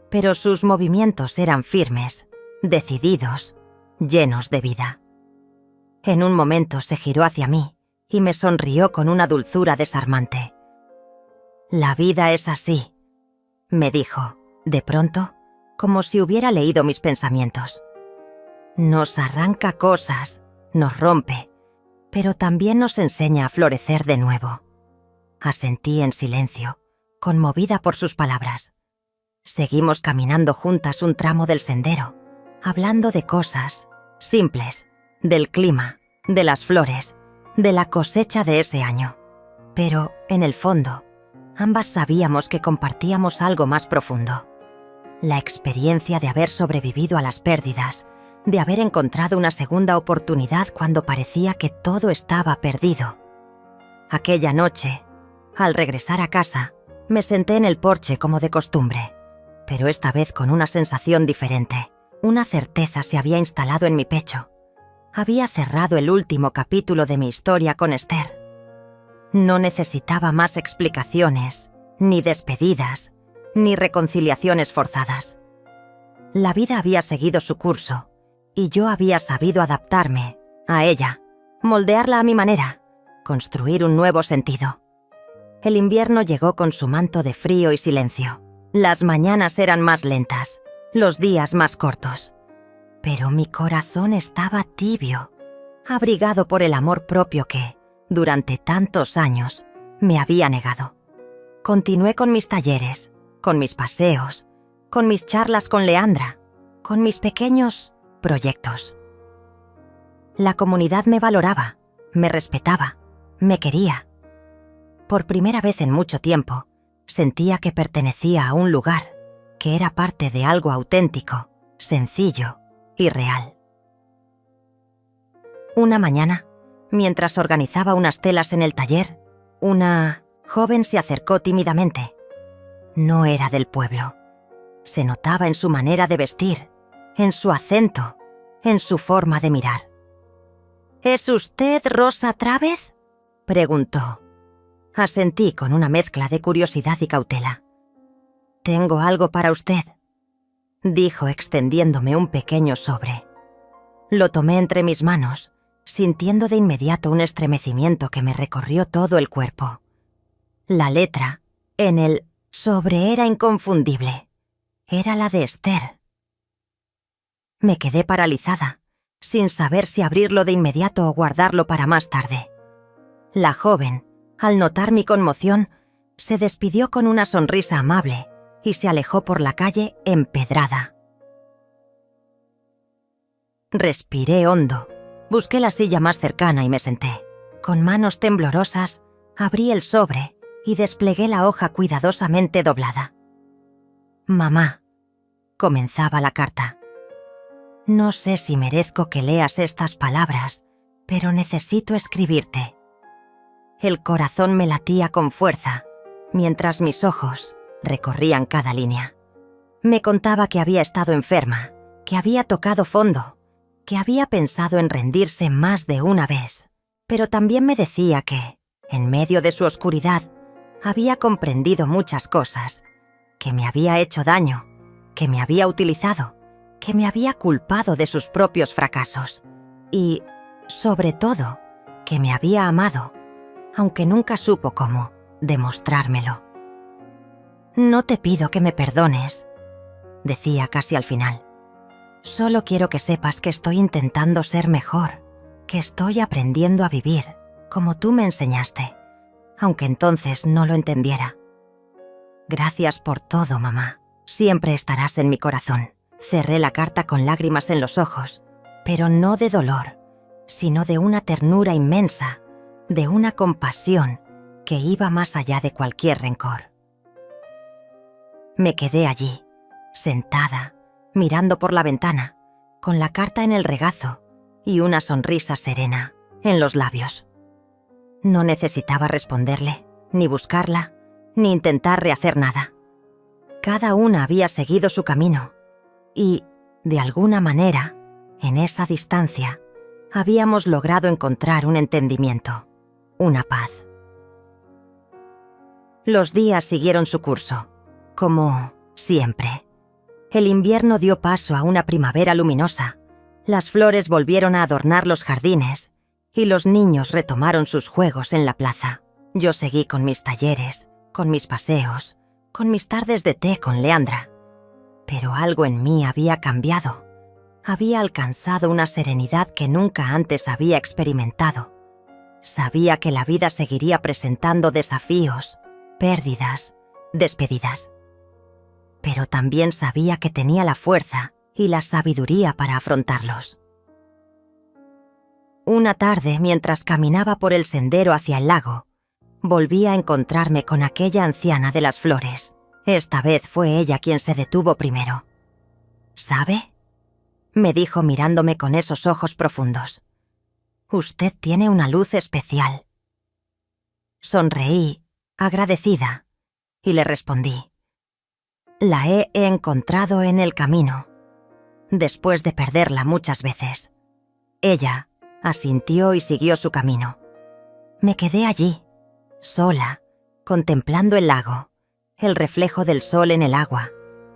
pero sus movimientos eran firmes, decididos, llenos de vida. En un momento se giró hacia mí y me sonrió con una dulzura desarmante. «La vida es así», me dijo, de pronto, como si hubiera leído mis pensamientos. «Nos arranca cosas, nos rompe, pero también nos enseña a florecer de nuevo». Asentí en silencio, conmovida por sus palabras. Seguimos caminando juntas un tramo del sendero, hablando de cosas simples, del clima, de las flores, de la cosecha de ese año. Pero, en el fondo, ambas sabíamos que compartíamos algo más profundo. La experiencia de haber sobrevivido a las pérdidas, de haber encontrado una segunda oportunidad cuando parecía que todo estaba perdido. Aquella noche, al regresar a casa, me senté en el porche como de costumbre, pero esta vez con una sensación diferente. Una certeza se había instalado en mi pecho. había cerrado el último capítulo de mi historia con Esther. No necesitaba más explicaciones, ni despedidas, ni reconciliaciones forzadas. La vida había seguido su curso y yo había sabido adaptarme a ella, moldearla a mi manera, construir un nuevo sentido. El invierno llegó con su manto de frío y silencio. Las mañanas eran más lentas, los días más cortos. Pero mi corazón estaba tibio, abrigado por el amor propio que, durante tantos años, me había negado. Continué con mis talleres, con mis paseos, con mis charlas con Leandra, con mis pequeños proyectos. La comunidad me valoraba, me respetaba, me quería. Por primera vez en mucho tiempo, sentía que pertenecía a un lugar, que era parte de algo auténtico, sencillo y real. Una mañana, mientras organizaba unas telas en el taller, una joven se acercó tímidamente. No era del pueblo. Se notaba en su manera de vestir, en su acento, en su forma de mirar. «¿Es usted Rosa Trávez?», preguntó. Asentí con una mezcla de curiosidad y cautela. «Tengo algo para usted», dijo extendiéndome un pequeño sobre. Lo tomé entre mis manos, sintiendo de inmediato un estremecimiento que me recorrió todo el cuerpo. La letra en el sobre era inconfundible. Era la de Esther. Me quedé paralizada, sin saber si abrirlo de inmediato o guardarlo para más tarde. La joven, al notar mi conmoción, se despidió con una sonrisa amable y se alejó por la calle empedrada. Respiré hondo, busqué la silla más cercana y me senté. Con manos temblorosas, abrí el sobre y desplegué la hoja cuidadosamente doblada. «Mamá», comenzaba la carta. «No sé si merezco que leas estas palabras, pero necesito escribirte». El corazón me latía con fuerza, mientras mis ojos recorrían cada línea. Me contaba que había estado enferma, que había tocado fondo, que había pensado en rendirse más de una vez, pero también me decía que, en medio de su oscuridad, había comprendido muchas cosas, que me había hecho daño, que me había utilizado, que me había culpado de sus propios fracasos y, sobre todo, que me había amado, aunque nunca supo cómo demostrármelo. «No te pido que me perdones», decía casi al final. «Solo quiero que sepas que estoy intentando ser mejor, que estoy aprendiendo a vivir como tú me enseñaste, aunque entonces no lo entendiera. Gracias por todo, mamá. Siempre estarás en mi corazón». Cerré la carta con lágrimas en los ojos, pero no de dolor, sino de una ternura inmensa, de una compasión que iba más allá de cualquier rencor. Me quedé allí, sentada, mirando por la ventana, con la carta en el regazo y una sonrisa serena en los labios. No necesitaba responderle, ni buscarla, ni intentar rehacer nada. Cada una había seguido su camino y, de alguna manera, en esa distancia, habíamos logrado encontrar un entendimiento, una paz. Los días siguieron su curso, como siempre. El invierno dio paso a una primavera luminosa, las flores volvieron a adornar los jardines y los niños retomaron sus juegos en la plaza. Yo seguí con mis talleres, con mis paseos, con mis tardes de té con Leandra. Pero algo en mí había cambiado. Había alcanzado una serenidad que nunca antes había experimentado. Sabía que la vida seguiría presentando desafíos, pérdidas, despedidas. Pero también sabía que tenía la fuerza y la sabiduría para afrontarlos. Una tarde, mientras caminaba por el sendero hacia el lago, volví a encontrarme con aquella anciana de las flores. Esta vez fue ella quien se detuvo primero. «¿Sabe?», me dijo mirándome con esos ojos profundos. «Usted tiene una luz especial». Sonreí, agradecida, y le respondí: «La he encontrado en el camino, después de perderla muchas veces. Ella asintió y siguió su camino. Me quedé allí, sola, contemplando el lago, el reflejo del sol en el agua,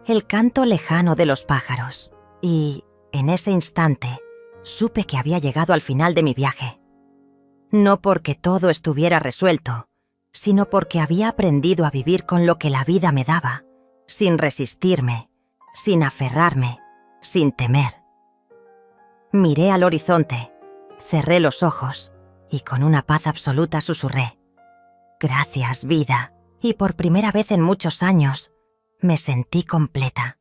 el canto lejano de los pájaros. Y, en ese instante, supe que había llegado al final de mi viaje. No porque todo estuviera resuelto, sino porque había aprendido a vivir con lo que la vida me daba, sin resistirme, sin aferrarme, sin temer. Miré al horizonte, cerré los ojos y con una paz absoluta susurré: «Gracias, vida», y por primera vez en muchos años me sentí completa.